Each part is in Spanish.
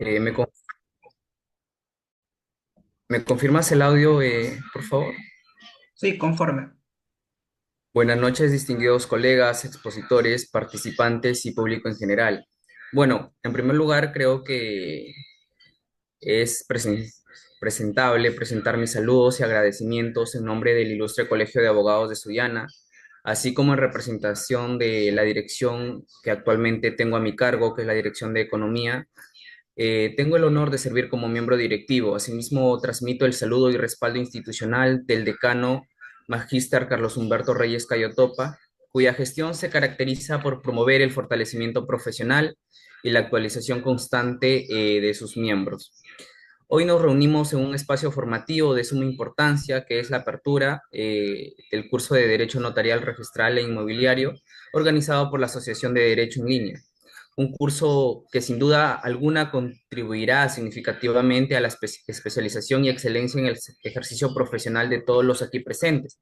¿Me, me confirmas el audio, por favor? Sí, conforme. Buenas noches, distinguidos colegas, expositores, participantes y público en general. Bueno, en primer lugar, creo que es presentable presentar mis saludos y agradecimientos en nombre del Ilustre Colegio de Abogados de Sullana, así como en representación de la dirección que actualmente tengo a mi cargo, que es la Dirección de Economía. Tengo el honor de servir como miembro directivo. Asimismo, transmito el saludo y respaldo institucional del decano Magíster Carlos Humberto Reyes Cayotopa, cuya gestión se caracteriza por promover el fortalecimiento profesional y la actualización constante de sus miembros. Hoy nos reunimos en un espacio formativo de suma importancia, que es la apertura del curso de Derecho Notarial Registral e Inmobiliario, organizado por la Asociación de Derecho en Línea. Un curso que sin duda alguna contribuirá significativamente a la especialización y excelencia en el ejercicio profesional de todos los aquí presentes.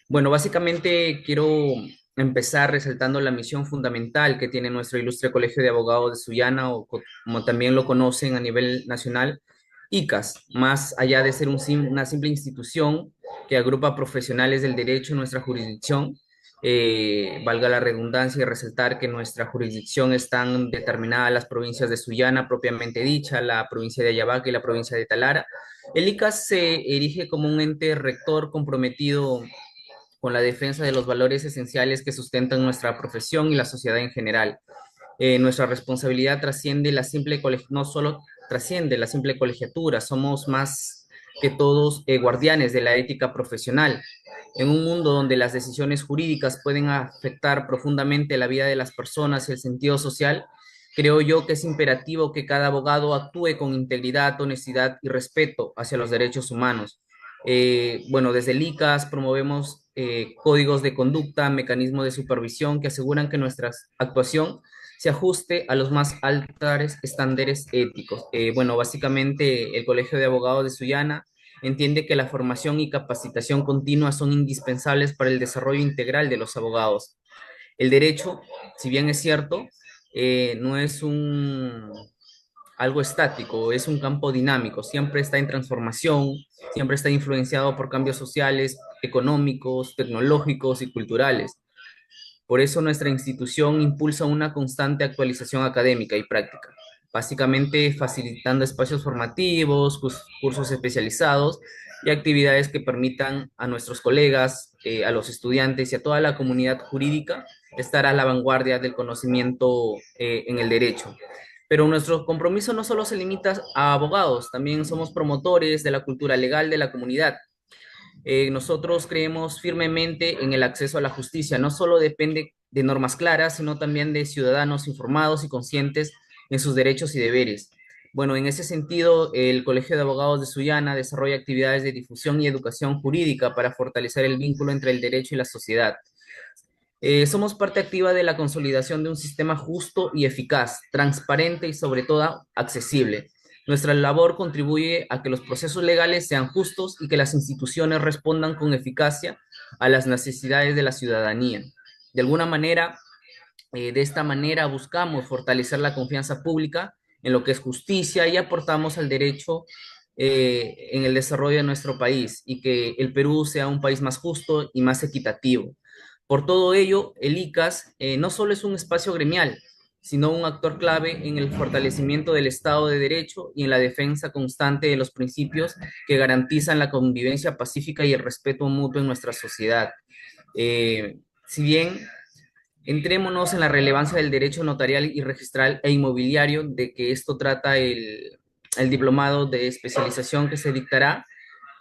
Bueno, básicamente quiero empezar resaltando la misión fundamental que tiene nuestro ilustre Colegio de Abogados de Sullana, o como también lo conocen a nivel nacional, ICAS, más allá de ser una simple institución que agrupa profesionales del derecho en nuestra jurisdicción. Valga la redundancia y resaltar que en nuestra jurisdicción están determinadas las provincias de Sullana propiamente dicha, la provincia de Ayabaca y la provincia de Talara. El ICAS se erige como un ente rector comprometido con la defensa de los valores esenciales que sustentan nuestra profesión y la sociedad en general. Nuestra responsabilidad trasciende no solo trasciende la simple colegiatura, somos más que todos guardianes de la ética profesional. En un mundo donde las decisiones jurídicas pueden afectar profundamente la vida de las personas y el sentido social, creo yo que es imperativo que cada abogado actúe con integridad, honestidad y respeto hacia los derechos humanos. Bueno, desde el ICAS promovemos códigos de conducta, mecanismos de supervisión que aseguran que nuestra actuación se ajuste a los más altos estándares éticos. Bueno, básicamente el Colegio de Abogados de Sullana entiende que la formación y capacitación continua son indispensables para el desarrollo integral de los abogados. El derecho, si bien es cierto, no es algo estático, es un campo dinámico, siempre está en transformación, siempre está influenciado por cambios sociales, económicos, tecnológicos y culturales. Por eso nuestra institución impulsa una constante actualización académica y práctica, básicamente facilitando espacios formativos, cursos especializados y actividades que permitan a nuestros colegas, a los estudiantes y a toda la comunidad jurídica estar a la vanguardia del conocimiento en el derecho. Pero nuestro compromiso no solo se limita a abogados, también somos promotores de la cultura legal de la comunidad. Nosotros creemos firmemente en el acceso a la justicia. No solo depende de normas claras, sino también de ciudadanos informados y conscientes en sus derechos y deberes. Bueno, en ese sentido, el Colegio de Abogados de Sullana desarrolla actividades de difusión y educación jurídica para fortalecer el vínculo entre el derecho y la sociedad. Somos parte activa de la consolidación de un sistema justo y eficaz, transparente y sobre todo accesible. Nuestra labor contribuye a que los procesos legales sean justos y que las instituciones respondan con eficacia a las necesidades de la ciudadanía. De alguna manera, de esta manera buscamos fortalecer la confianza pública en lo que es justicia y aportamos al derecho en el desarrollo de nuestro país y que el Perú sea un país más justo y más equitativo. Por todo ello, el ICAS no solo es un espacio gremial, sino un actor clave en el fortalecimiento del Estado de Derecho y en la defensa constante de los principios que garantizan la convivencia pacífica y el respeto mutuo en nuestra sociedad. Si bien entrémonos en la relevancia del derecho notarial y registral e inmobiliario, de que esto trata el diplomado de especialización que se dictará.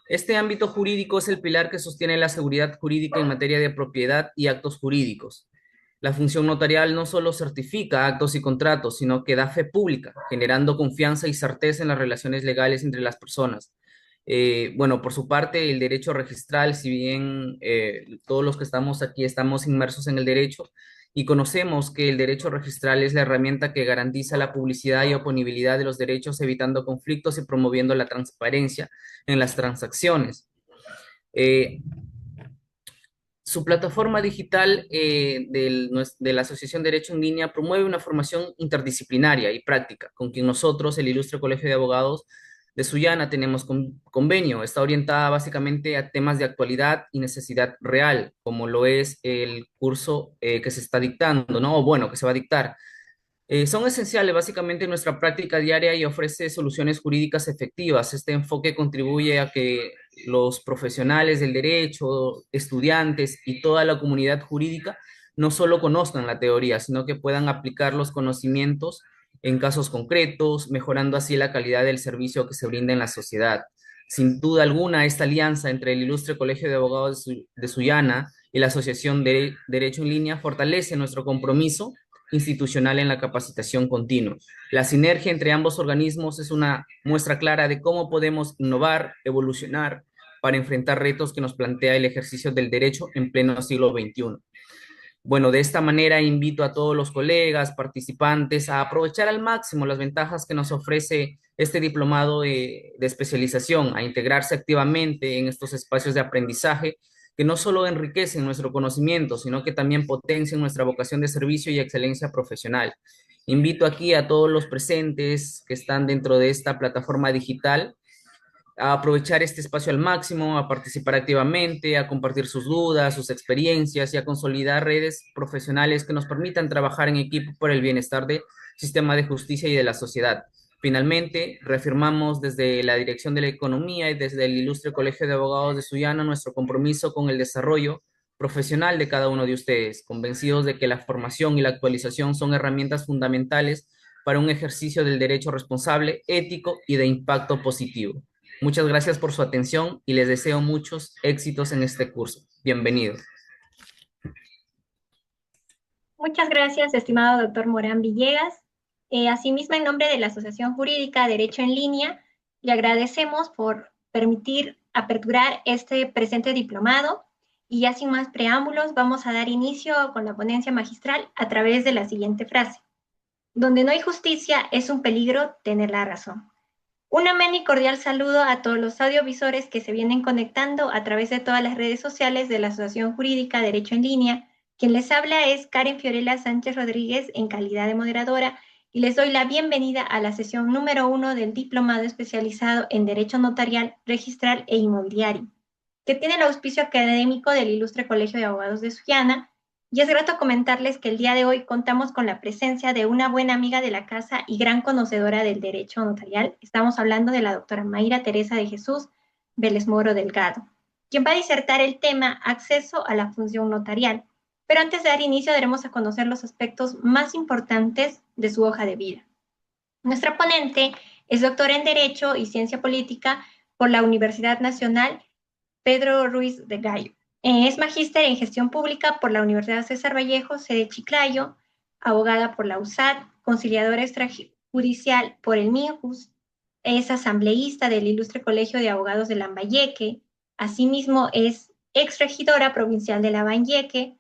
Este ámbito jurídico es el pilar que sostiene la seguridad jurídica en materia de propiedad y actos jurídicos. La función notarial no solo certifica actos y contratos, sino que da fe pública, generando confianza y certeza en las relaciones legales entre las personas. Bueno, por su parte, el derecho registral, si bien todos los que estamos aquí estamos inmersos en el derecho y conocemos que el derecho registral es la herramienta que garantiza la publicidad y oponibilidad de los derechos, evitando conflictos y promoviendo la transparencia en las transacciones. Eh, Su plataforma digital de la Asociación Derecho en Línea promueve una formación interdisciplinaria y práctica, con quien nosotros, el Ilustre Colegio de Abogados de Sullana, tenemos convenio. Está orientada básicamente a temas de actualidad y necesidad real, como lo es el curso que se está dictando, ¿no? O bueno, que se va a dictar. Son esenciales básicamente en nuestra práctica diaria y ofrece soluciones jurídicas efectivas. Este enfoque contribuye a que los profesionales del derecho, estudiantes y toda la comunidad jurídica no solo conozcan la teoría, sino que puedan aplicar los conocimientos en casos concretos, mejorando así la calidad del servicio que se brinda en la sociedad. Sin duda alguna, esta alianza entre el Ilustre Colegio de Abogados de Sullana y la Asociación de Derecho en Línea fortalece nuestro compromiso institucional en la capacitación continua. La sinergia entre ambos organismos es una muestra clara de cómo podemos innovar, evolucionar para enfrentar retos que nos plantea el ejercicio del derecho en pleno siglo XXI. Bueno, de esta manera invito a todos los colegas, participantes, a aprovechar al máximo las ventajas que nos ofrece este diplomado de especialización, a integrarse activamente en estos espacios de aprendizaje que no solo enriquecen nuestro conocimiento, sino que también potencian nuestra vocación de servicio y excelencia profesional. Invito aquí a todos los presentes que están dentro de esta plataforma digital a aprovechar este espacio al máximo, a participar activamente, a compartir sus dudas, sus experiencias y a consolidar redes profesionales que nos permitan trabajar en equipo por el bienestar del sistema de justicia y de la sociedad. Finalmente, reafirmamos desde la Dirección de la Economía y desde el Ilustre Colegio de Abogados de Sullana nuestro compromiso con el desarrollo profesional de cada uno de ustedes, convencidos de que la formación y la actualización son herramientas fundamentales para un ejercicio del derecho responsable, ético y de impacto positivo. Muchas gracias por su atención y les deseo muchos éxitos en este curso. Bienvenidos. Muchas gracias, estimado doctor Morán Villegas. Asimismo, en nombre de la Asociación Jurídica Derecho en Línea, le agradecemos por permitir aperturar este presente diplomado y ya sin más preámbulos, vamos a dar inicio con la ponencia magistral a través de la siguiente frase. Donde no hay justicia, es un peligro tener la razón. Un amén y cordial saludo a todos los audiovisores que se vienen conectando a través de todas las redes sociales de la Asociación Jurídica Derecho en Línea. Quien les habla es Karen Fiorella Sánchez Rodríguez en calidad de moderadora y les doy la bienvenida a la sesión número 1 del Diplomado Especializado en Derecho Notarial, Registral e Inmobiliario, que tiene el auspicio académico del Ilustre Colegio de Abogados de Sullana. Y es grato comentarles que el día de hoy contamos con la presencia de una buena amiga de la casa y gran conocedora del derecho notarial. Estamos hablando de la doctora Mayra Teresa de Jesús Vélez Moro Delgado, quien va a disertar el tema acceso a la función notarial. Pero antes de dar inicio, daremos a conocer los aspectos más importantes de su hoja de vida. Nuestra ponente es doctora en Derecho y Ciencia Política por la Universidad Nacional Pedro Ruiz de Gallo. Es magíster en Gestión Pública por la Universidad César Vallejo, sede Chiclayo, abogada por la USAD, conciliadora extrajudicial por el MINJUS, es asambleísta del Ilustre Colegio de Abogados de Lambayeque, asimismo es exregidora provincial de Lambayeque,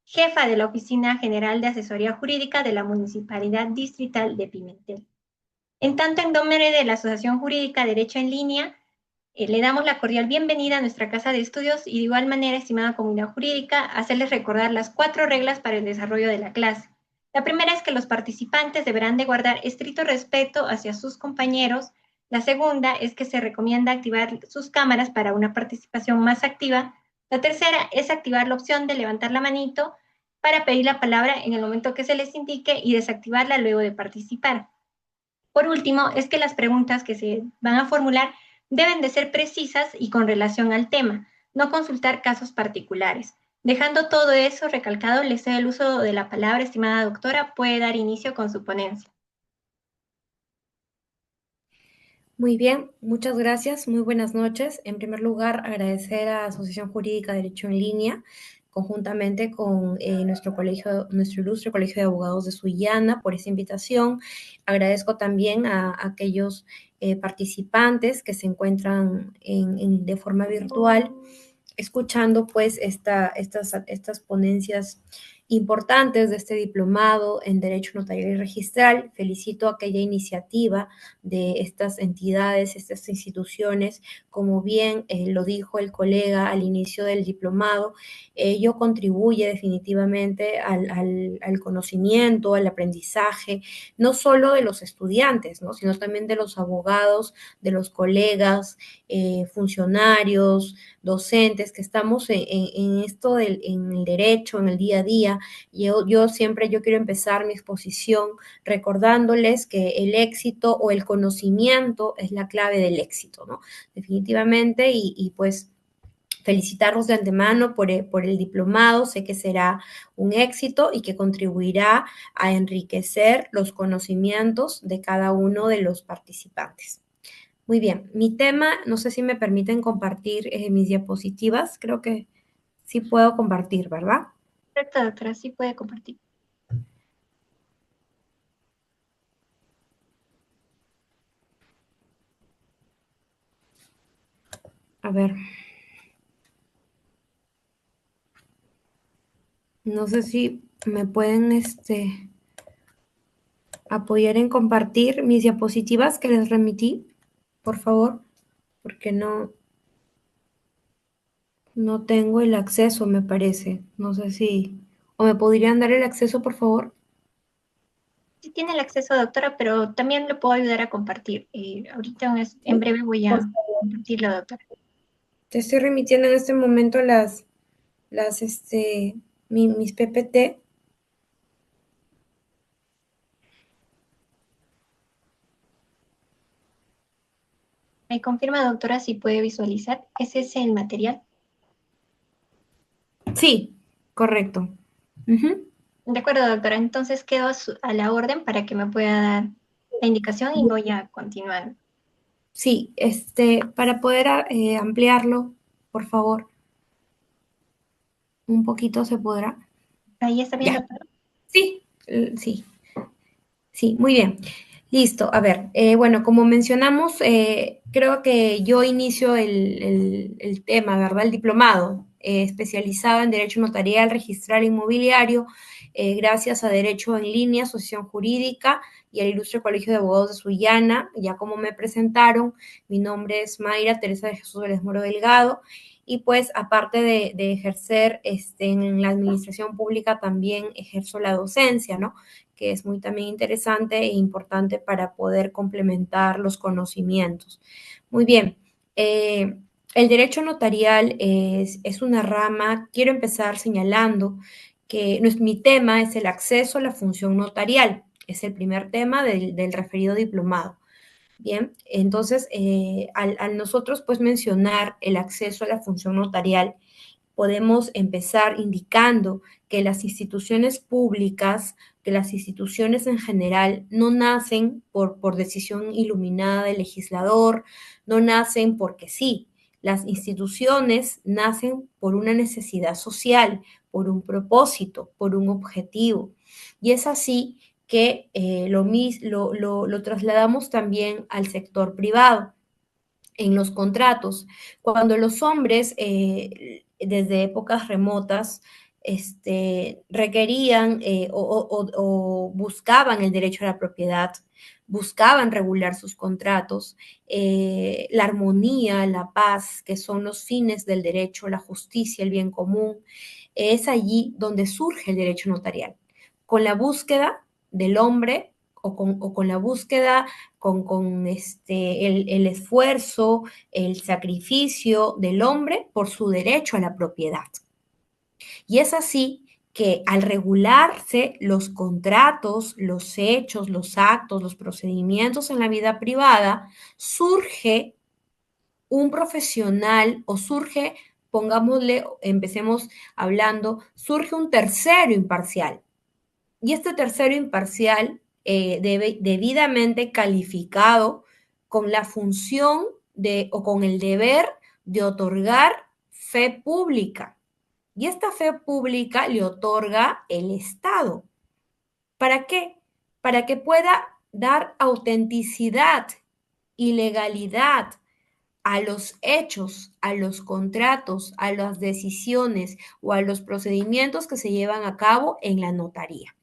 jefa de la Oficina General de Asesoría Jurídica de la Municipalidad Distrital de Pimentel. En tanto, en nombre de la Asociación Jurídica Derecho en Línea, le damos la cordial bienvenida a nuestra casa de estudios y de igual manera, estimada comunidad jurídica, hacerles recordar las 4 reglas para el desarrollo de la clase. La primera es que los participantes deberán de guardar estricto respeto hacia sus compañeros. La segunda es que se recomienda activar sus cámaras para una participación más activa. La tercera es activar la opción de levantar la manito para pedir la palabra en el momento que se les indique y desactivarla luego de participar. Por último, es que las preguntas que se van a formular deben de ser precisas y con relación al tema, no consultar casos particulares. Dejando todo eso recalcado, les cedo el uso de la palabra, estimada doctora, puede dar inicio con su ponencia. Muy bien, muchas gracias, muy buenas noches. En primer lugar, agradecer a Asociación Jurídica Derecho en Línea, conjuntamente con nuestro ilustre Colegio de Abogados de Sullana, por esta invitación. Agradezco también a aquellos participantes que se encuentran de forma virtual, escuchando pues estas ponencias importantes de este diplomado en Derecho Notarial y Registral. Felicito aquella iniciativa de estas entidades, estas instituciones, como bien lo dijo el colega al inicio del diplomado, ello contribuye definitivamente al conocimiento, al aprendizaje, no solo de los estudiantes, ¿no? Sino también de los abogados, de los colegas, funcionarios, docentes que estamos en esto en el derecho, en el día a día. Yo siempre quiero empezar mi exposición recordándoles que el éxito o el conocimiento es la clave del éxito, ¿no? Definitivamente, y pues felicitarlos de antemano por el diplomado, sé que será un éxito y que contribuirá a enriquecer los conocimientos de cada uno de los participantes. Muy bien, mi tema, no sé si me permiten compartir mis diapositivas, creo que sí puedo compartir, ¿verdad? Perfecto, doctora, sí puede compartir. A ver. No sé si me pueden apoyar en compartir mis diapositivas que les remití, por favor, porque no tengo el acceso, me parece. No sé si... ¿O me podrían dar el acceso, por favor? Sí tiene el acceso, doctora, pero también le puedo ayudar a compartir. Ahorita en Sí, breve voy por a favor. compartirlo, doctora. Te estoy remitiendo en este momento las, mis PPT. ¿Me confirma, doctora, si puede visualizar? ¿Ese es el material? Sí, correcto. Ujú. De acuerdo, doctora. Entonces quedo a la orden para que me pueda dar la indicación y voy a continuar. Sí, para poder ampliarlo, por favor, un poquito se podrá. Ahí está bien, Ya, doctora. sí, sí. Sí, muy bien. Listo. A ver, bueno, como mencionamos, creo que yo inicio el tema, ¿verdad? El diplomado especializado en Derecho Notarial, Registral Inmobiliario, gracias a Derecho en Línea, Asociación Jurídica y al Ilustre Colegio de Abogados de Sullana. Ya como me presentaron, mi nombre es Mayra Teresa de Jesús Vélez Moro Delgado. Y pues aparte de ejercer en la administración pública, también ejerzo la docencia, ¿no? Que es muy también interesante e importante para poder complementar los conocimientos. Muy bien. El derecho notarial es una rama, quiero empezar señalando que mi tema es el acceso a la función notarial, es el primer tema del referido diplomado. Bien, entonces, al nosotros pues mencionar el acceso a la función notarial, podemos empezar indicando que las instituciones públicas, que las instituciones en general no nacen por decisión iluminada del legislador, no nacen porque sí. Las instituciones nacen por una necesidad social, por un propósito, por un objetivo. Y es así que lo trasladamos también al sector privado en los contratos. Cuando los hombres, desde épocas remotas, requerían o buscaban el derecho a la propiedad, buscaban regular sus contratos, la armonía, la paz, que son los fines del derecho, la justicia, el bien común, es allí donde surge el derecho notarial, con la búsqueda del hombre o con la búsqueda con el esfuerzo, el sacrificio del hombre por su derecho a la propiedad. Y es así que al regularse los contratos, los hechos, los actos, los procedimientos en la vida privada, surge un profesional o surge, pongámosle, empecemos hablando, surge un tercero imparcial. Y este tercero imparcial debidamente calificado con la función o con el deber de otorgar fe pública. Y esta fe pública le otorga el Estado. ¿Para qué? Para que pueda dar autenticidad y legalidad a los hechos, a los contratos, a las decisiones o a los procedimientos que se llevan a cabo en la notaría.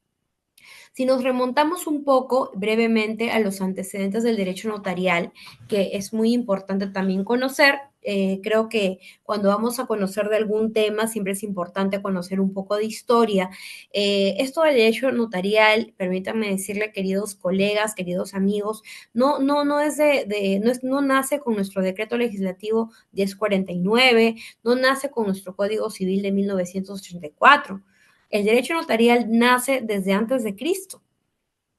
Si nos remontamos un poco brevemente a los antecedentes del derecho notarial, que es muy importante también conocer, creo que cuando vamos a conocer de algún tema siempre es importante conocer un poco de historia. Esto del derecho notarial, permítanme decirle, queridos colegas, queridos amigos, no nace con nuestro decreto legislativo 1049, no nace con nuestro Código Civil de 1984. El derecho notarial nace desde antes de Cristo.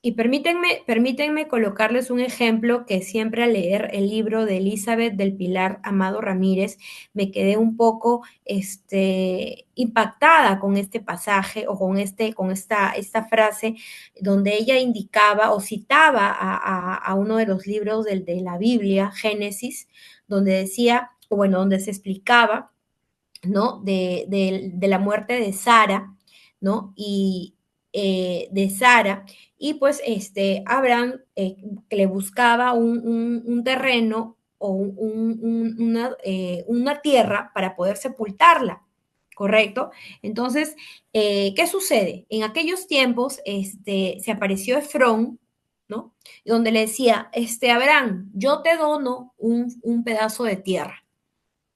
Y permítanme colocarles un ejemplo que siempre al leer el libro de Elizabeth del Pilar Amado Ramírez me quedé un poco impactada con este pasaje o con esta frase donde ella indicaba o citaba a uno de los libros de la Biblia, Génesis, donde decía, o bueno, donde se explicaba, ¿no? De la muerte de Sara, ¿no? Y de Sara, y pues Abraham que le buscaba un terreno o una tierra para poder sepultarla, ¿correcto? Entonces, ¿qué sucede? En aquellos tiempos se apareció Efrón, ¿no? Donde le decía, Abraham, yo te dono un pedazo de tierra.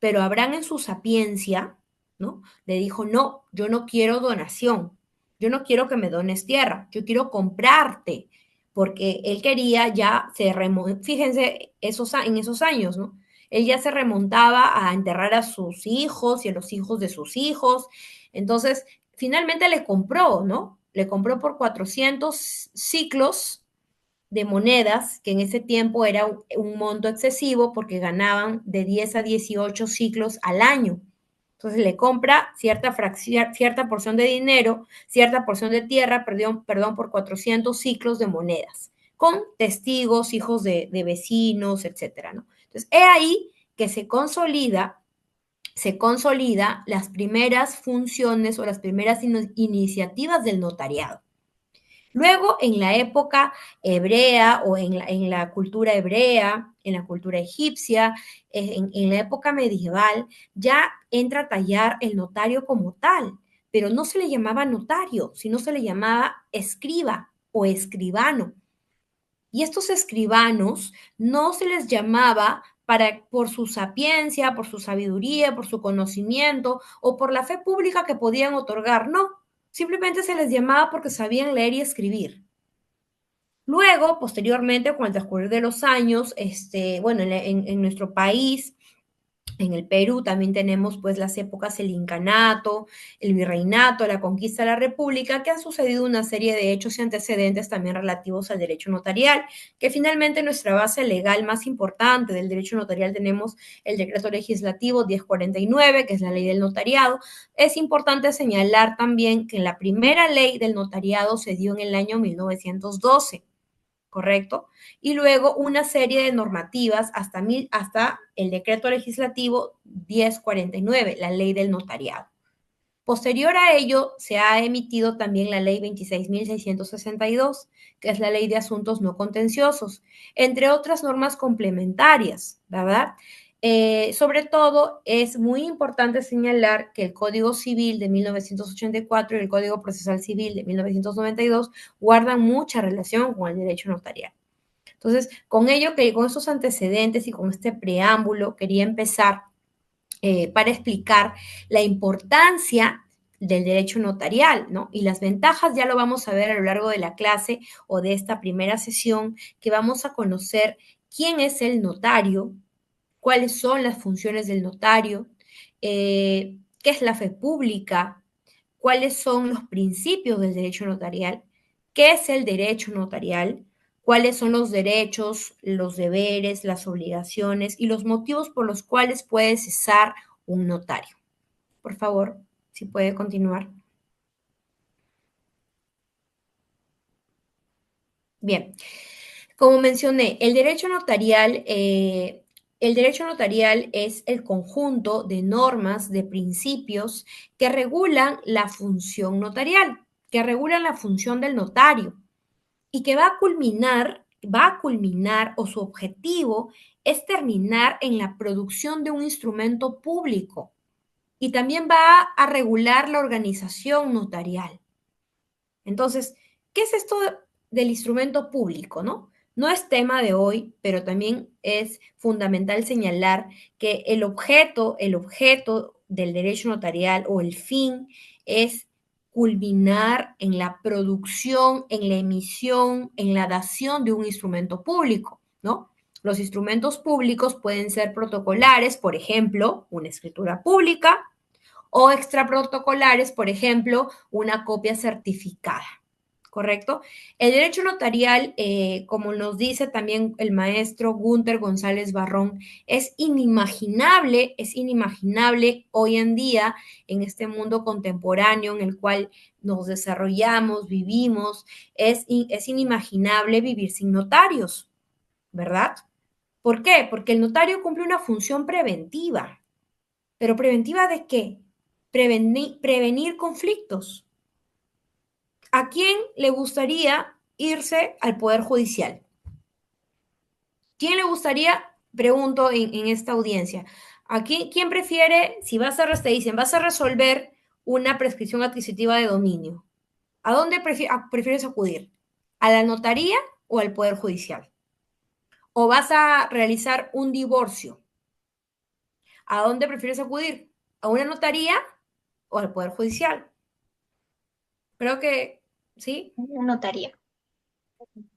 Pero Abraham en su sapiencia, ¿no? Le dijo, no, yo no quiero donación, yo no quiero que me dones tierra, yo quiero comprarte, porque él quería ya, fíjense en esos años, ¿no? Él ya se remontaba a enterrar a sus hijos y a los hijos de sus hijos. Entonces, finalmente le compró, ¿no? Le compró por 400 ciclos de monedas, que en ese tiempo era un monto excesivo porque ganaban de 10 a 18 ciclos al año. Entonces le compra cierta fracción, cierta porción de dinero, cierta porción de tierra, perdón, por 400 ciclos de monedas, con testigos, hijos de vecinos, etcétera, ¿no? Entonces, he ahí que se consolida las primeras funciones o las primeras iniciativas del notariado. Luego, en la época hebrea o en la cultura hebrea, en la cultura egipcia, en la época medieval, ya entra a tallar el notario como tal, pero no se le llamaba notario, sino se le llamaba escriba o escribano. Y estos escribanos no se les llamaba por su sapiencia, por su sabiduría, por su conocimiento o por la fe pública que podían otorgar, no. Simplemente se les llamaba porque sabían leer y escribir. Luego, posteriormente, con el transcurrir de los años, bueno, en nuestro país, en el Perú, también tenemos pues las épocas el incanato, el virreinato, la conquista de la república, que han sucedido una serie de hechos y antecedentes también relativos al derecho notarial, que finalmente nuestra base legal más importante del derecho notarial tenemos el decreto legislativo 1049, que es la ley del notariado. Es importante señalar también que la primera ley del notariado se dio en el año 1912. ¿Correcto? Y luego una serie de normativas hasta el decreto legislativo 1049, la ley del notariado. Posterior a ello, se ha emitido también la ley 26.662, que es la ley de asuntos no contenciosos, entre otras normas complementarias, ¿verdad? Sobre todo, es muy importante señalar que el Código Civil de 1984 y el Código Procesal Civil de 1992 guardan mucha relación con el derecho notarial. Entonces, con ello, con estos antecedentes y con este preámbulo, quería empezar para explicar la importancia del derecho notarial, ¿no? Y las ventajas ya lo vamos a ver a lo largo de la clase o de esta primera sesión, que vamos a conocer quién es el notario, cuáles son las funciones del notario, qué es la fe pública, cuáles son los principios del derecho notarial, qué es el derecho notarial, cuáles son los derechos, los deberes, las obligaciones y los motivos por los cuales puede cesar un notario. Por favor, si puede continuar. Bien, como mencioné, el derecho notarial es el conjunto de normas, de principios que regulan la función notarial, que regulan la función del notario y que va a culminar va a culminar o su objetivo es terminar en la producción de un instrumento público y también va a regular la organización notarial. Entonces, ¿qué es esto del instrumento público, no? No es tema de hoy, pero también es fundamental señalar que el objeto del derecho notarial o el fin es culminar en la producción, en la emisión, en la dación de un instrumento público, ¿no? Los instrumentos públicos pueden ser protocolares, por ejemplo, una escritura pública, o extraprotocolares, por ejemplo, una copia certificada. ¿Correcto? El derecho notarial, como nos dice también el maestro Gunther González Barrón, es inimaginable hoy en día en este mundo contemporáneo en el cual nos desarrollamos, vivimos, es inimaginable vivir sin notarios, ¿verdad? ¿Por qué? Porque el notario cumple una función preventiva. ¿Pero preventiva de qué? Prevenir conflictos. ¿A quién le gustaría irse al Poder Judicial? ¿Quién le gustaría, pregunto en esta audiencia, quién prefiere, si te dicen, vas a resolver una prescripción adquisitiva de dominio? ¿A dónde prefieres acudir? ¿A la notaría o al Poder Judicial? ¿O vas a realizar un divorcio? ¿A dónde prefieres acudir? ¿A una notaría o al Poder Judicial? Creo que, ¿sí? Una notaría.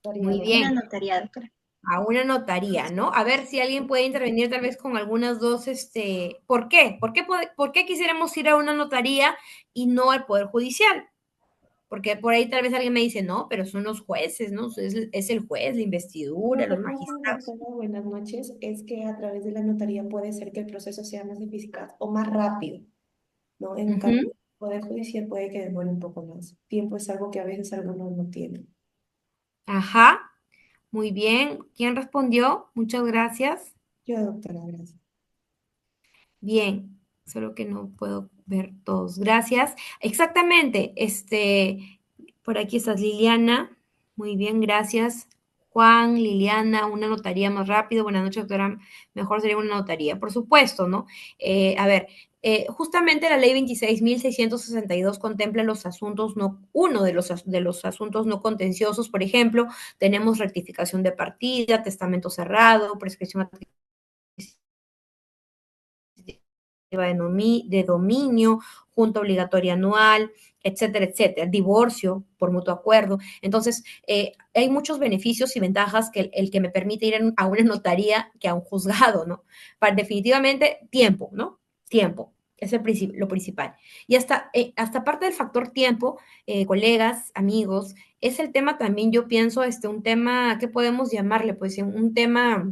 Muy Una bien. notaría, doctora. A una notaría, ¿no? A ver si alguien puede intervenir tal vez con algunas dos, ¿por qué? ¿Por qué quisiéramos ir a una notaría y no al Poder Judicial? Porque por ahí tal vez alguien me dice, no, pero son los jueces, ¿no? Es el juez, la investidura, Lo que los pasa, magistrados. doctora, buenas noches, es que a través de la notaría puede ser que el proceso sea más eficaz o más rápido, ¿no? En cambio, Ujú. el Poder Judicial puede que demore un poco más. Tiempo es algo que a veces algunos no tienen. Ajá, muy bien. ¿Quién respondió? Muchas gracias. Yo, doctora, gracias. Bien, solo que no puedo ver todos. Gracias. Exactamente, por aquí estás Liliana. Muy bien, gracias. Juan, Liliana, una notaría más rápido. Buenas noches, doctora. Mejor sería una notaría, por supuesto, ¿no? A ver, justamente la ley 26.662 contempla los asuntos no, uno de los asuntos no contenciosos, por ejemplo, tenemos rectificación de partida, testamento cerrado, prescripción de dominio, junta obligatoria anual, etcétera, etcétera, divorcio por mutuo acuerdo. Entonces, hay muchos beneficios y ventajas que el que me permite ir a una notaría que a un juzgado, ¿no? Definitivamente, tiempo, ¿no? Tiempo. Es lo principal. Y hasta parte del factor tiempo, colegas, amigos, es el tema también, yo pienso, un tema, ¿qué podemos llamarle? Pues un tema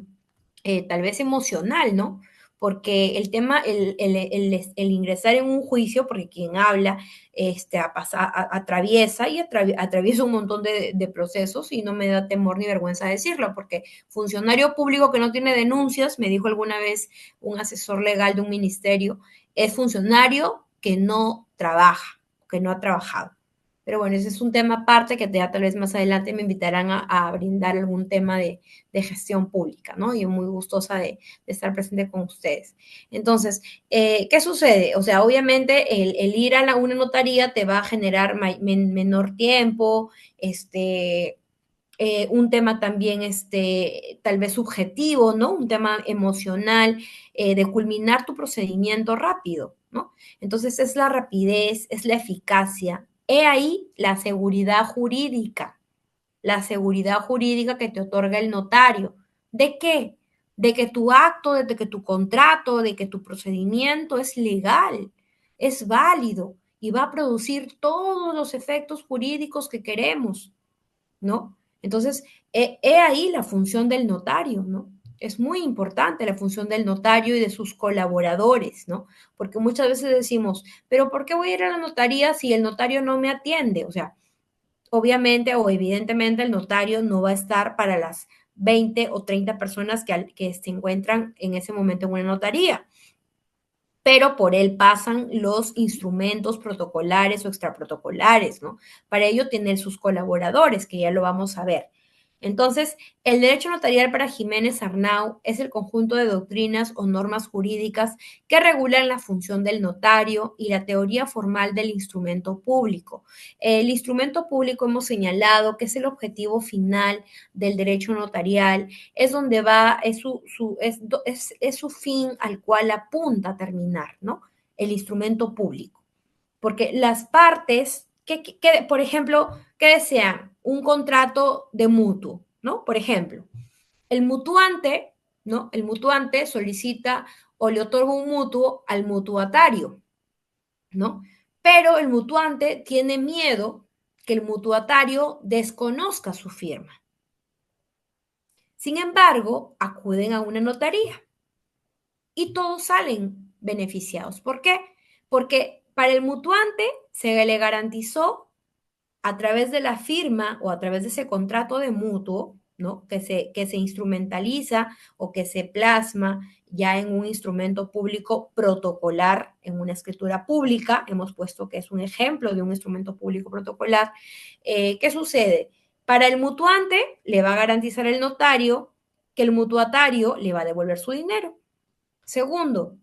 tal vez emocional, ¿no? Porque el tema, el ingresar en un juicio, porque quien habla atraviesa atraviesa un montón de procesos y no me da temor ni vergüenza decirlo, porque funcionario público que no tiene denuncias, me dijo alguna vez un asesor legal de un ministerio, es funcionario que no trabaja, que no ha trabajado. Pero bueno, ese es un tema aparte que ya tal vez más adelante me invitarán a brindar algún tema de gestión pública, ¿no? Y muy gustosa de estar presente con ustedes. Entonces, ¿qué sucede? O sea, obviamente el ir a una notaría te va a generar menor tiempo, un tema también, tal vez subjetivo, ¿no? Un tema emocional, de culminar tu procedimiento rápido, ¿no? Entonces es la rapidez, es la eficacia. He ahí la seguridad jurídica que te otorga el notario. ¿De qué? De que tu acto, de que tu contrato, de que tu procedimiento es legal, es válido y va a producir todos los efectos jurídicos que queremos, ¿no? Entonces, ahí la función del notario, ¿no? Es muy importante la función del notario y de sus colaboradores, ¿no? Porque muchas veces decimos, pero ¿por qué voy a ir a la notaría si el notario no me atiende? O sea, obviamente o evidentemente el notario no va a estar para las 20 o 30 personas que se encuentran en ese momento en una notaría, pero por él pasan los instrumentos protocolares o extraprotocolares, ¿no? Para ello tener sus colaboradores, que ya lo vamos a ver. Entonces, el derecho notarial para Jiménez Arnau es el conjunto de doctrinas o normas jurídicas que regulan la función del notario y la teoría formal del instrumento público. El instrumento público hemos señalado que es el objetivo final del derecho notarial, es donde va, es su fin al cual apunta a terminar, ¿no? El instrumento público. Porque las partes, por ejemplo, ¿qué desean? Un contrato de mutuo, ¿no? Por ejemplo, el mutuante, ¿no? El mutuante solicita o le otorga un mutuo al mutuatario, ¿no? Pero el mutuante tiene miedo que el mutuatario desconozca su firma. Sin embargo, acuden a una notaría y todos salen beneficiados. ¿Por qué? Porque para el mutuante se le garantizó a través de la firma o a través de ese contrato de mutuo, ¿no? Que se instrumentaliza o que se plasma ya en un instrumento público protocolar, en una escritura pública. Hemos puesto que es un ejemplo de un instrumento público protocolar. ¿Qué sucede? Para el mutuante le va a garantizar el notario que el mutuatario le va a devolver su dinero. Segundo,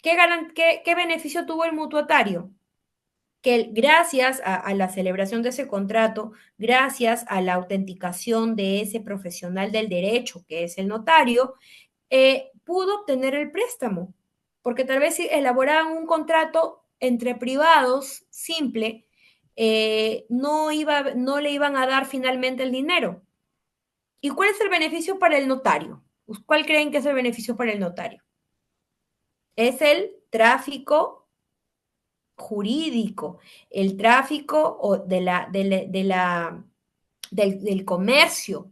¿qué beneficio tuvo el mutuatario? Que gracias a la celebración de ese contrato, gracias a la autenticación de ese profesional del derecho, que es el notario, pudo obtener el préstamo, porque tal vez si elaboraban un contrato entre privados simple, no le iban a dar finalmente el dinero. ¿Y cuál es el beneficio para el notario? ¿Cuál creen que es el beneficio para el notario? Es el tráfico jurídico, el tráfico del comercio,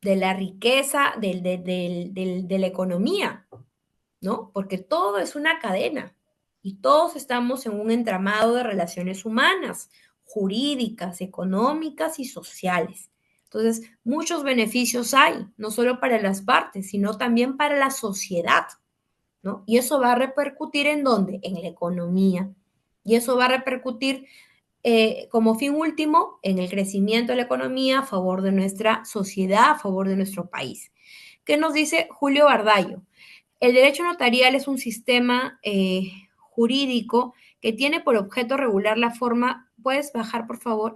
de la riqueza, de la economía, ¿no? Porque todo es una cadena y todos estamos en un entramado de relaciones humanas, jurídicas, económicas y sociales. Entonces, muchos beneficios hay, no solo para las partes, sino también para la sociedad, ¿no? Y eso va a repercutir ¿en dónde? En la economía. Y eso va a repercutir como fin último en el crecimiento de la economía a favor de nuestra sociedad, a favor de nuestro país. ¿Qué nos dice Julio Bardallo? El derecho notarial es un sistema jurídico que tiene por objeto regular la forma, puedes bajar por favor,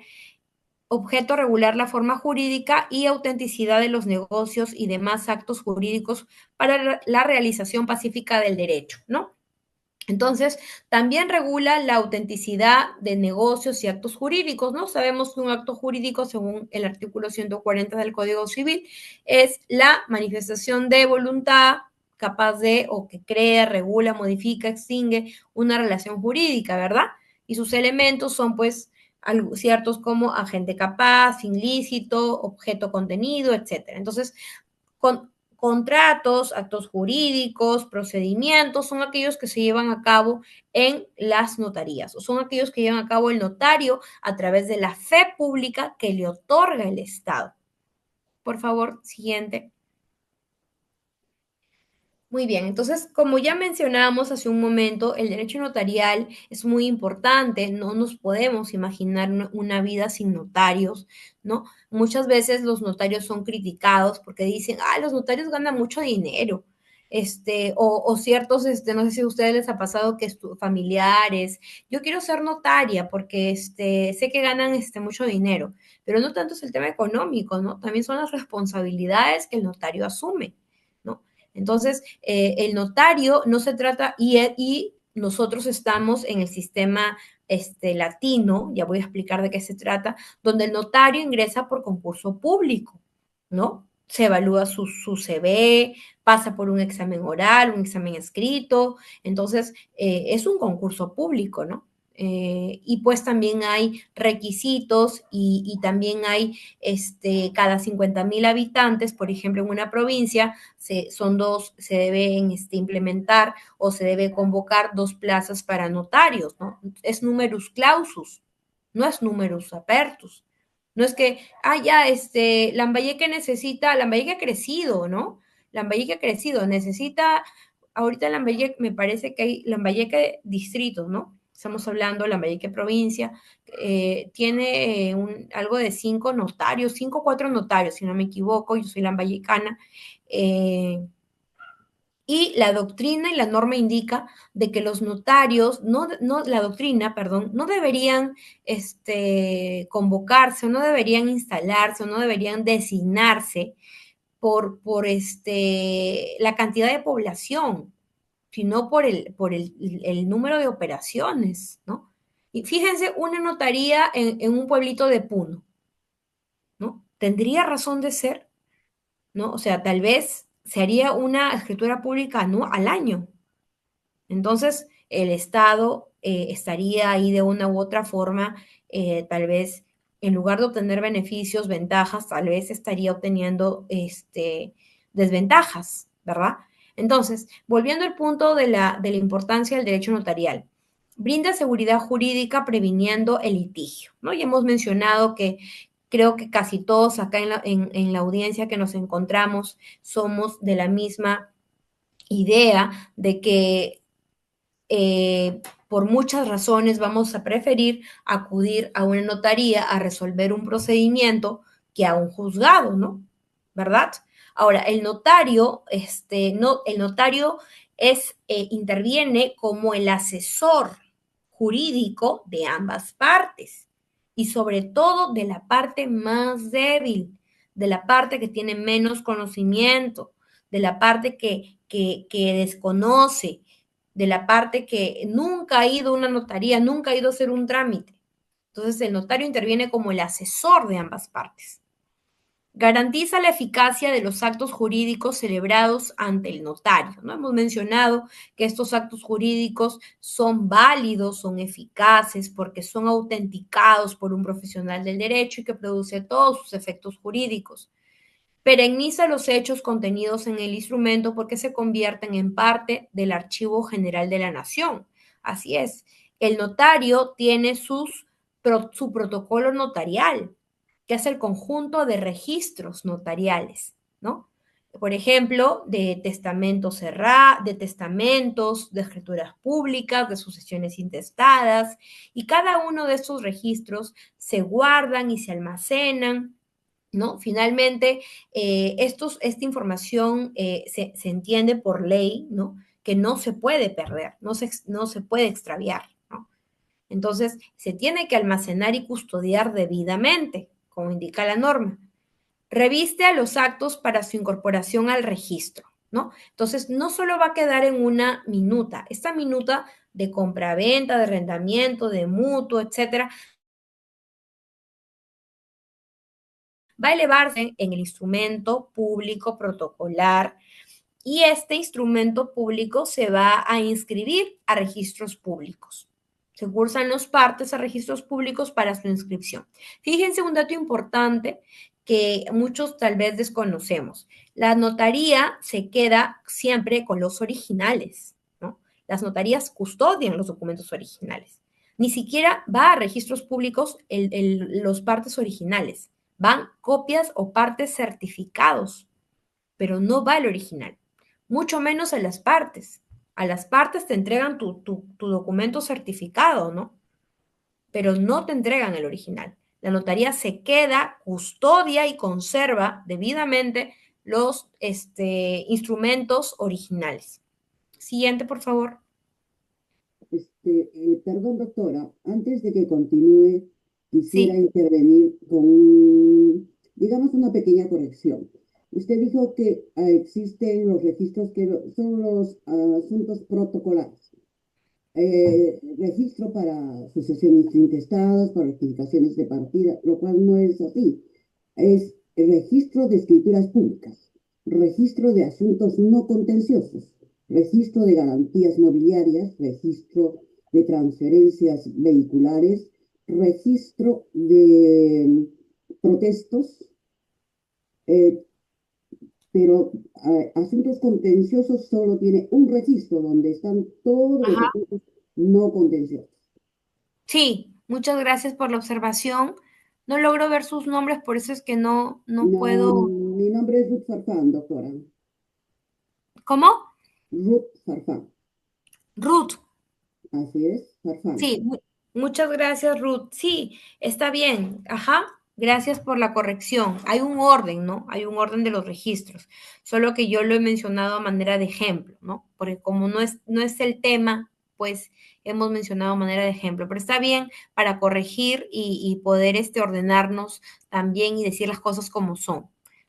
objeto regular la forma jurídica y autenticidad de los negocios y demás actos jurídicos para la realización pacífica del derecho, ¿no? Entonces, también regula la autenticidad de negocios y actos jurídicos, ¿no? Sabemos que un acto jurídico, según el artículo 140 del Código Civil, es la manifestación de voluntad capaz de o que crea, regula, modifica, extingue una relación jurídica, ¿verdad? Y sus elementos son, pues, ciertos como agente capaz, fin lícito, objeto contenido, etcétera. Entonces, contratos, actos jurídicos, procedimientos, son aquellos que se llevan a cabo en las notarías, o son aquellos que llevan a cabo el notario a través de la fe pública que le otorga el Estado. Por favor, siguiente. Muy bien, entonces, como ya mencionábamos hace un momento, el derecho notarial es muy importante, no nos podemos imaginar una vida sin notarios, ¿no? Muchas veces los notarios son criticados porque dicen, los notarios ganan mucho dinero, o ciertos, no sé si a ustedes les ha pasado que familiares, yo quiero ser notaria porque, sé que ganan, mucho dinero, pero no tanto es el tema económico, ¿no? También son las responsabilidades que el notario asume, ¿no? Entonces, el notario no se trata, y nosotros estamos en el sistema latino, ya voy a explicar de qué se trata, donde el notario ingresa por concurso público, ¿no? Se evalúa su CV, pasa por un examen oral, un examen escrito, entonces es un concurso público, ¿no? Y pues también hay requisitos y también hay cada 50,000 habitantes, por ejemplo, en una provincia, se deben implementar o se debe convocar 2 plazas para notarios, ¿no? Es numerus clausus, no es numerus apertus. No es que, Lambayeque ha crecido, ¿no? Lambayeque ha crecido, necesita, ahorita Lambayeque, me parece que hay Lambayeque distritos, ¿no? estamos hablando, Lambayeque provincia, tiene algo de 5 notarios, 5 o 4 notarios, si no me equivoco, yo soy lambayecana, y la doctrina y la norma indica de que los notarios, la doctrina, perdón, no deberían convocarse, o no deberían instalarse, o no deberían designarse por la cantidad de población, sino por el número de operaciones, ¿no? Y fíjense, una notaría en un pueblito de Puno, ¿no? ¿Tendría razón de ser? ¿No? O sea, tal vez se haría una escritura pública no al año. Entonces, el Estado estaría ahí de una u otra forma, tal vez, en lugar de obtener beneficios, ventajas, tal vez estaría obteniendo desventajas, ¿verdad? Entonces, volviendo al punto de la importancia del derecho notarial, brinda seguridad jurídica previniendo el litigio, ¿no? Ya hemos mencionado que creo que casi todos acá en la audiencia que nos encontramos somos de la misma idea de que por muchas razones vamos a preferir acudir a una notaría a resolver un procedimiento que a un juzgado, ¿no? ¿Verdad? Ahora, el notario interviene como el asesor jurídico de ambas partes y sobre todo de la parte más débil, de la parte que tiene menos conocimiento, de la parte que desconoce, de la parte que nunca ha ido a una notaría, nunca ha ido a hacer un trámite. Entonces, el notario interviene como el asesor de ambas partes. Garantiza la eficacia de los actos jurídicos celebrados ante el notario, ¿no? Hemos mencionado que estos actos jurídicos son válidos, son eficaces, porque son autenticados por un profesional del derecho y que produce todos sus efectos jurídicos. Pereniza los hechos contenidos en el instrumento porque se convierten en parte del Archivo General de la Nación. Así es, el notario tiene su protocolo notarial, que es el conjunto de registros notariales, ¿no? Por ejemplo, de testamentos de testamentos, de escrituras públicas, de sucesiones intestadas, y cada uno de estos registros se guardan y se almacenan, ¿no? Finalmente, esta información se entiende por ley, ¿no? Que no se puede perder, no se puede extraviar, ¿no? Entonces, se tiene que almacenar y custodiar debidamente, como indica la norma. Reviste a los actos para su incorporación al registro, ¿no? Entonces, no solo va a quedar en una minuta, esta minuta de compraventa, de arrendamiento, de mutuo, etcétera, va a elevarse en el instrumento público protocolar y este instrumento público se va a inscribir a registros públicos. Se cursan los partes a registros públicos para su inscripción. Fíjense un dato importante que muchos tal vez desconocemos. La notaría se queda siempre con los originales, ¿no? Las notarías custodian los documentos originales. Ni siquiera va a registros públicos los partes originales. Van copias o partes certificados, pero no va el original, mucho menos a las partes. A las partes te entregan tu documento certificado, ¿no? Pero no te entregan el original. La notaría se queda, custodia y conserva debidamente los instrumentos originales. Siguiente, por favor. Perdón, doctora, antes de que continúe, quisiera Sí. intervenir con, digamos, una pequeña corrección. Usted dijo que existen los registros que son los asuntos protocolares. Registro para sucesiones intestadas, para rectificaciones de partida, lo cual no es así. Es el registro de escrituras públicas, registro de asuntos no contenciosos, registro de garantías mobiliarias, registro de transferencias vehiculares, registro de protestos, eh, pero asuntos contenciosos solo tiene un registro donde están todos los Ajá. asuntos no contenciosos. Sí, muchas gracias por la observación. No logro ver sus nombres, por eso es que no No, puedo. mi nombre es Ruth Farfán, doctora. ¿Cómo? Ruth Farfán. Ruth. Así es, Farfán. Sí, muchas gracias, Ruth. Sí, está bien. Ajá. Gracias por la corrección. Hay un orden, ¿no? Hay un orden de los registros. Solo que yo lo he mencionado a manera de ejemplo, ¿no? Porque como no es el tema, pues hemos mencionado a manera de ejemplo. Pero está bien para corregir y poder ordenarnos también y decir las cosas como son,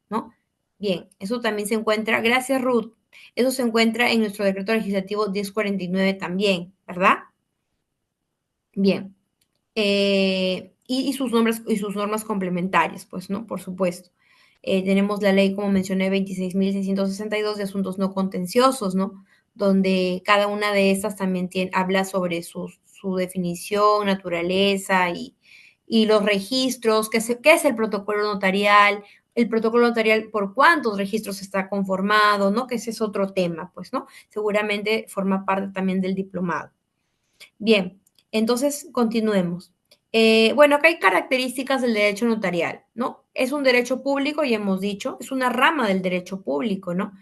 ¿no? Bien, eso también se encuentra. Gracias, Ruth. Eso se encuentra en nuestro decreto legislativo 1049 también, ¿verdad? Bien. Y sus normas complementarias, pues, ¿no? Por supuesto. Tenemos la ley, como mencioné, 26.662 de asuntos no contenciosos, ¿no? Donde cada una de estas también habla sobre su definición, naturaleza y los registros, qué es el protocolo notarial, por cuántos registros está conformado, ¿no? Que ese es otro tema, pues, ¿no? Seguramente forma parte también del diplomado. Bien, entonces continuemos. Bueno, acá hay características del derecho notarial, ¿no? Es un derecho público, ya hemos dicho, es una rama del derecho público, ¿no?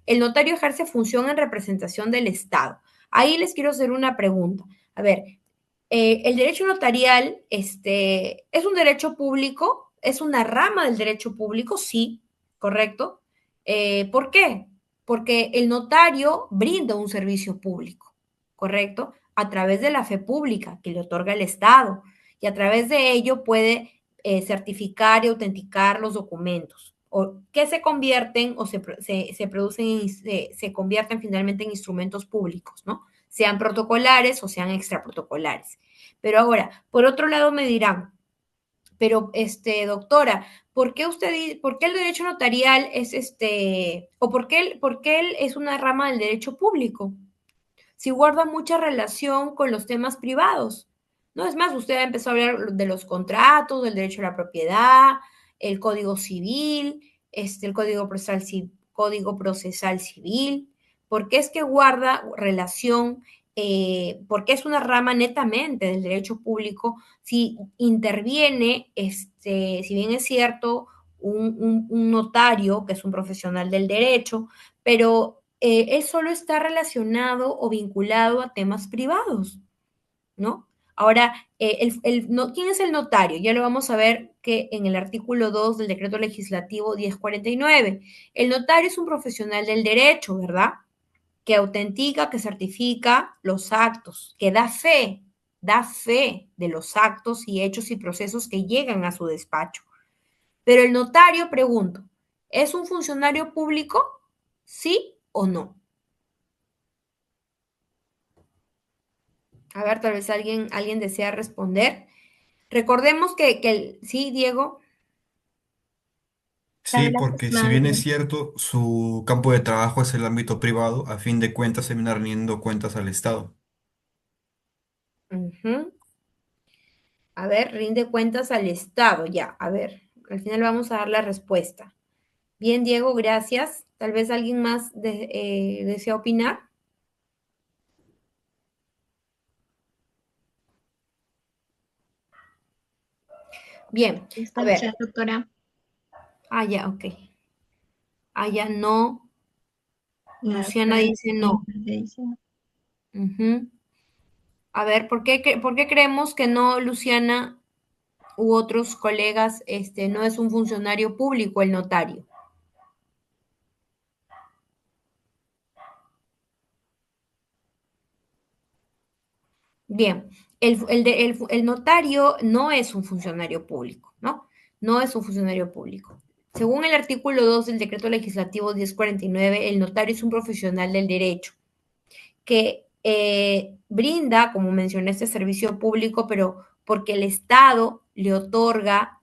El notario ejerce función en representación del Estado. Ahí les quiero hacer una pregunta. A ver, el derecho notarial, ¿es un derecho público? ¿Es una rama del derecho público? Sí, correcto. ¿Por qué? Porque el notario brinda un servicio público, ¿correcto? A través de la fe pública que le otorga el Estado y a través de ello puede certificar y autenticar los documentos o que se convierten o se producen, se convierten finalmente en instrumentos públicos, ¿no? Sean protocolares o sean extraprotocolares. Pero ahora, por otro lado me dirán, pero doctora, ¿por qué el derecho notarial es o por qué él es una rama del derecho público? Si guarda mucha relación con los temas privados. No es más, usted empezó a hablar de los contratos, del derecho a la propiedad, el código civil, el código procesal civil. ¿Por qué es que guarda relación? Porque es una rama netamente del derecho público. Si interviene, si bien es cierto, un notario, que es un profesional del derecho, pero él solo está relacionado o vinculado a temas privados, ¿no? Ahora, ¿quién es el notario? Ya lo vamos a ver que en el artículo 2 del decreto legislativo 1049. El notario es un profesional del derecho, ¿verdad? Que autentica, que certifica los actos, que da fe de los actos y hechos y procesos que llegan a su despacho. Pero el notario, pregunto, ¿es un funcionario público? ¿Sí o no? A ver, tal vez alguien desea responder. Recordemos sí, Diego. Sí, Adelante, porque si estimada bien es doctora. cierto, su campo de trabajo es el ámbito privado, a fin de cuentas se viene rindiendo cuentas al Estado. Ujú. A ver, rinde cuentas al Estado, ya. A ver, al final vamos a dar la respuesta. Bien, Diego, gracias. Tal vez alguien más desea opinar. Bien, Está a el ver. chat, doctora. Ya, ok. Ya no. La Luciana doctora dice no. dice no. Ujú. A ver, ¿por qué creemos que no, Luciana u otros colegas, no es un funcionario público el notario? Bien, el notario no es un funcionario público, ¿no? No es un funcionario público. Según el artículo 2 del decreto legislativo 1049, el notario es un profesional del derecho que brinda, como mencioné, este servicio público, pero porque el Estado le otorga,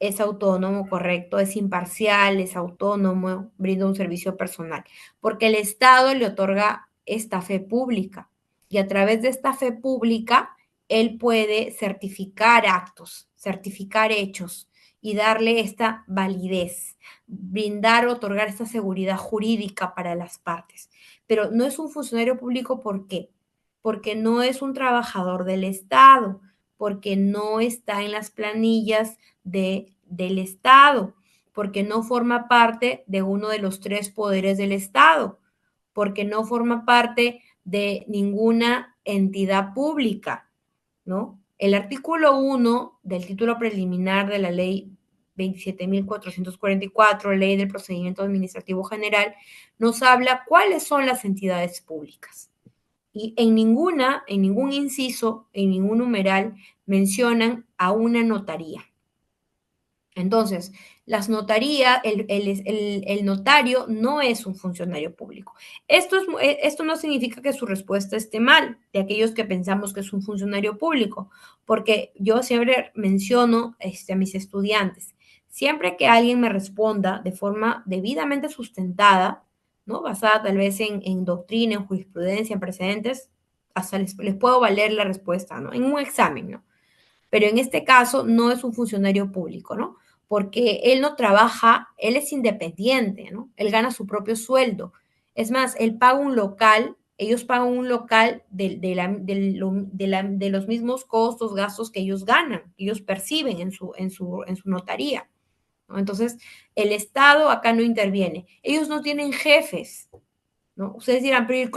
es autónomo, correcto, es imparcial, es autónomo, brinda un servicio personal, porque el Estado le otorga esta fe pública y a través de esta fe pública él puede certificar actos, certificar hechos y darle esta validez, brindar, otorgar esta seguridad jurídica para las partes. Pero no es un funcionario público, ¿por qué? Porque no es un trabajador del Estado, porque no está en las planillas del Estado, porque no forma parte de uno de los tres poderes del Estado, porque no forma parte de ninguna entidad pública, ¿no? El artículo 1 del título preliminar de la ley 27.444, ley del procedimiento administrativo general, nos habla cuáles son las entidades públicas. Y en ningún inciso, en ningún numeral, mencionan a una notaría. Entonces, las notarías, el notario no es un funcionario público. Esto no significa que su respuesta esté mal, de aquellos que pensamos que es un funcionario público, porque yo siempre menciono a mis estudiantes, siempre que alguien me responda de forma debidamente sustentada, ¿no? Basada tal vez en doctrina, en jurisprudencia, en precedentes, hasta les puedo valer la respuesta, ¿no? En un examen, ¿no? Pero en este caso no es un funcionario público, ¿no? Porque él no trabaja, él es independiente, ¿no? Él gana su propio sueldo. Es más, él paga un local, ellos pagan un local de los mismos costos, gastos que ellos ganan, que ellos perciben en su notaría, ¿no? Entonces, el Estado acá no interviene. Ellos no tienen jefes, ¿no? Ustedes dirán, pero el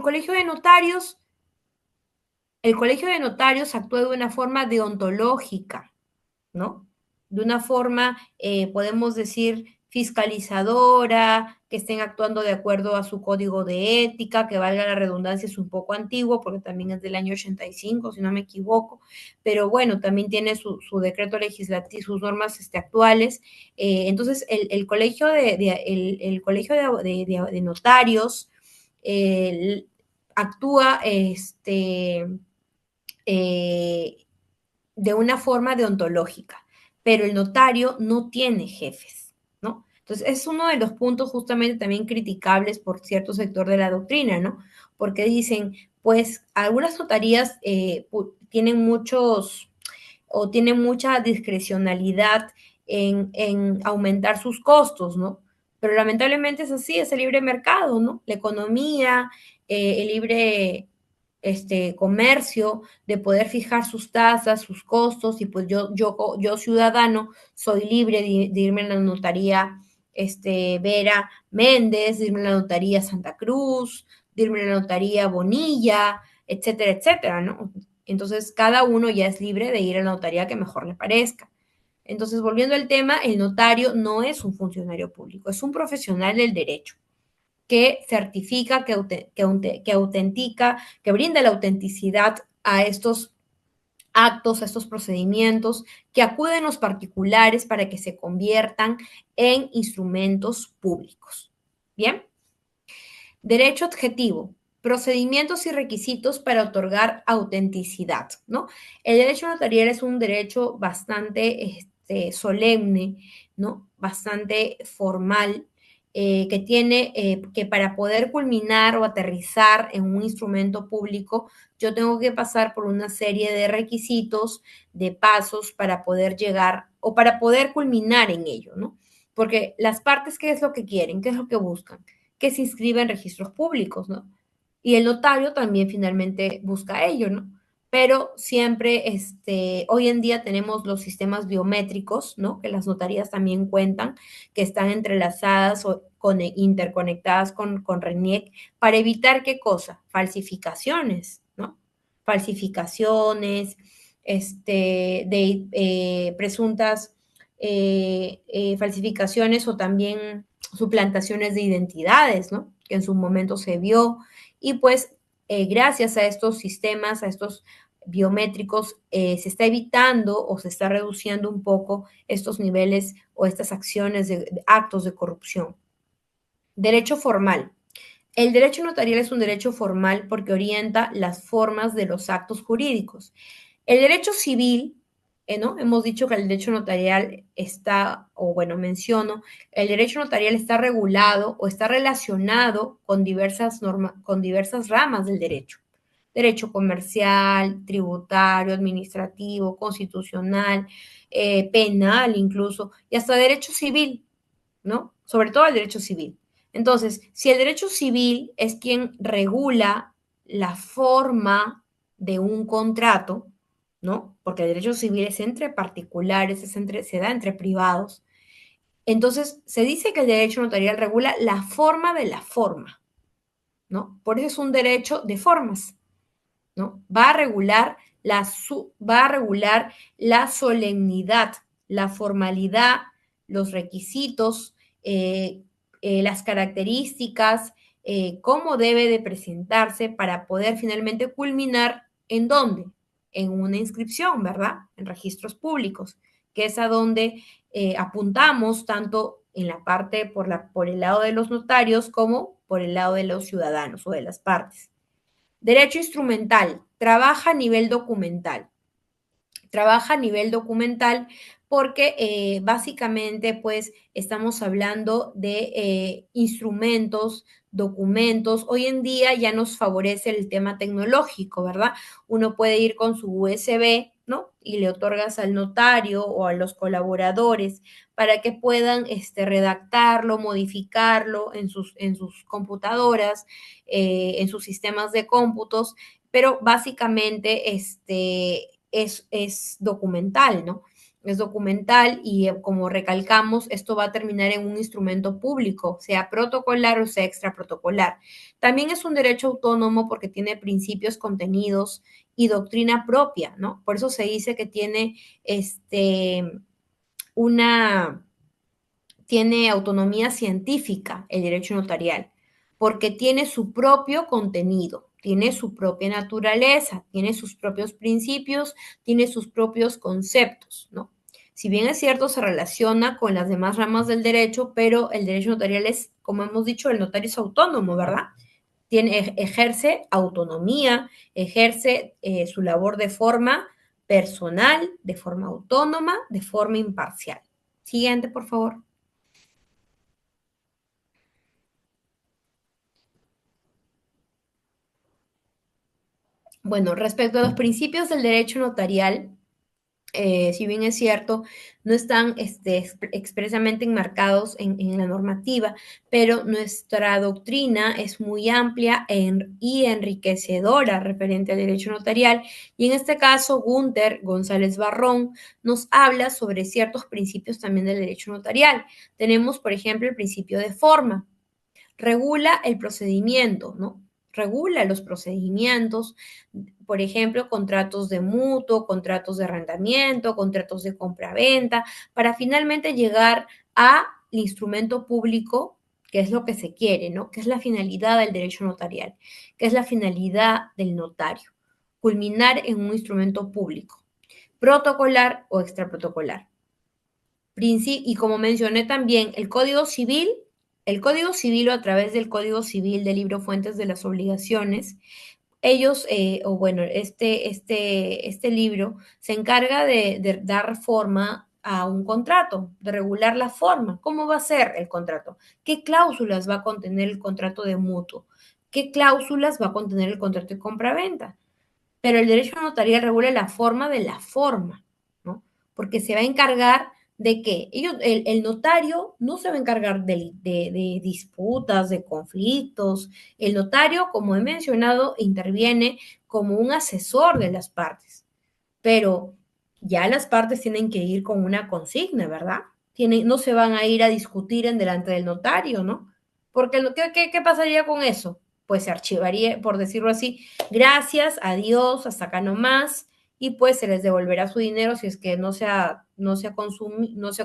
colegio de notarios actúa de una forma deontológica, ¿no? De una forma, podemos decir, fiscalizadora, que estén actuando de acuerdo a su código de ética, que valga la redundancia, es un poco antiguo, porque también es del año 85, si no me equivoco, pero bueno, también tiene su decreto legislativo, sus normas actuales. Entonces, el colegio el colegio de notarios actúa eh, de una forma deontológica, pero el notario no tiene jefes, ¿no? Entonces, es uno de los puntos justamente también criticables por cierto sector de la doctrina, ¿no? Porque dicen, pues, algunas notarías tienen tienen mucha discrecionalidad en aumentar sus costos, ¿no? Pero lamentablemente es así, es el libre mercado, ¿no? La economía, el libre comercio, de poder fijar sus tasas, sus costos, y pues yo ciudadano soy libre de irme a la notaría Vera Méndez, de irme a la notaría Santa Cruz, de irme a la notaría Bonilla, etcétera, etcétera, ¿no? Entonces, cada uno ya es libre de ir a la notaría que mejor le parezca. Entonces, volviendo al tema, el notario no es un funcionario público, es un profesional del derecho que certifica, que autentica, que brinda la autenticidad a estos actos, a estos procedimientos, que acuden los particulares para que se conviertan en instrumentos públicos. Bien. Derecho objetivo. Procedimientos y requisitos para otorgar autenticidad, ¿no? El derecho notarial es un derecho bastante solemne, ¿no? Bastante formal, que tiene que para poder culminar o aterrizar en un instrumento público, yo tengo que pasar por una serie de requisitos, de pasos para poder llegar o para poder culminar en ello, ¿no? Porque las partes, ¿qué es lo que quieren? ¿Qué es lo que buscan? Que se inscriba en registros públicos, ¿no? Y el notario también finalmente busca ello, ¿no? Pero siempre, hoy en día tenemos los sistemas biométricos, ¿no? Que las notarías también cuentan, que están entrelazadas o interconectadas con RENIEC para evitar qué cosa? Falsificaciones, ¿no? Falsificaciones, de presuntas falsificaciones o también suplantaciones de identidades, ¿no? Que en su momento se vio. Y pues gracias a estos sistemas, a estos biométricos, se está evitando o se está reduciendo un poco estos niveles o estas acciones de actos de corrupción. Derecho formal. El derecho notarial es un derecho formal porque orienta las formas de los actos jurídicos. El derecho civil, ¿no? Hemos dicho que el derecho notarial está, o bueno, menciono, el derecho notarial está regulado o está relacionado con diversas ramas del derecho. Derecho comercial, tributario, administrativo, constitucional, penal incluso, y hasta derecho civil, ¿no? Sobre todo el derecho civil. Entonces, si el derecho civil es quien regula la forma de un contrato, ¿no? Porque el derecho civil es entre particulares, se da entre privados. Entonces, se dice que el derecho notarial regula la forma de la forma, ¿no? Por eso es un derecho de formas, ¿no? Va a regular la solemnidad, la formalidad, los requisitos, las características, cómo debe de presentarse para poder finalmente culminar ¿en dónde? En una inscripción, ¿verdad? En registros públicos, que es a donde apuntamos tanto en la parte por el lado de los notarios como por el lado de los ciudadanos o de las partes. Derecho instrumental, trabaja a nivel documental. Trabaja a nivel documental porque básicamente pues estamos hablando de instrumentos, documentos. Hoy en día ya nos favorece el tema tecnológico, ¿verdad? Uno puede ir con su USB, ¿no? Y le otorgas al notario o a los colaboradores para que puedan redactarlo, modificarlo en sus computadoras, en sus sistemas de cómputos, pero básicamente es documental, ¿no? Es documental y como recalcamos, esto va a terminar en un instrumento público, sea protocolar o sea extraprotocolar. También es un derecho autónomo porque tiene principios, contenidos y doctrina propia, ¿no? Por eso se dice que tiene una tiene autonomía científica el derecho notarial, porque tiene su propio contenido, tiene su propia naturaleza, tiene sus propios principios, tiene sus propios conceptos, ¿no? Si bien es cierto, se relaciona con las demás ramas del derecho, pero el derecho notarial es, como hemos dicho, el notario es autónomo, ¿verdad? Ejerce autonomía, ejerce su labor de forma personal, de forma autónoma, de forma imparcial. Siguiente, por favor. Bueno, respecto a los principios del derecho notarial, si bien es cierto, no están expresamente enmarcados en la normativa, pero nuestra doctrina es muy amplia y enriquecedora referente al derecho notarial. Y en este caso, Gunther González Barrón nos habla sobre ciertos principios también del derecho notarial. Tenemos, por ejemplo, el principio de forma. Regula el procedimiento, ¿no? Regula los procedimientos, por ejemplo, contratos de mutuo, contratos de arrendamiento, contratos de compra-venta, para finalmente llegar al instrumento público, que es lo que se quiere, ¿no? Que es la finalidad del derecho notarial, que es la finalidad del notario, culminar en un instrumento público, protocolar o extraprotocolar. Y como mencioné también, el Código Civil o a través del Código Civil del libro Fuentes de las Obligaciones, ellos, este libro se encarga de dar forma a un contrato, de regular la forma. ¿Cómo va a ser el contrato? ¿Qué cláusulas va a contener el contrato de mutuo? ¿Qué cláusulas va a contener el contrato de compraventa? Pero el derecho notarial regula la forma de la forma, ¿no? Porque se va a encargar de que el notario no se va a encargar de disputas, de conflictos. El notario, como he mencionado, interviene como un asesor de las partes, pero ya las partes tienen que ir con una consigna, ¿verdad? No se van a ir a discutir en delante del notario, ¿no? Porque ¿qué pasaría con eso? Pues se archivaría, por decirlo así, gracias, adiós, hasta acá nomás, y pues se les devolverá su dinero si es que no se ha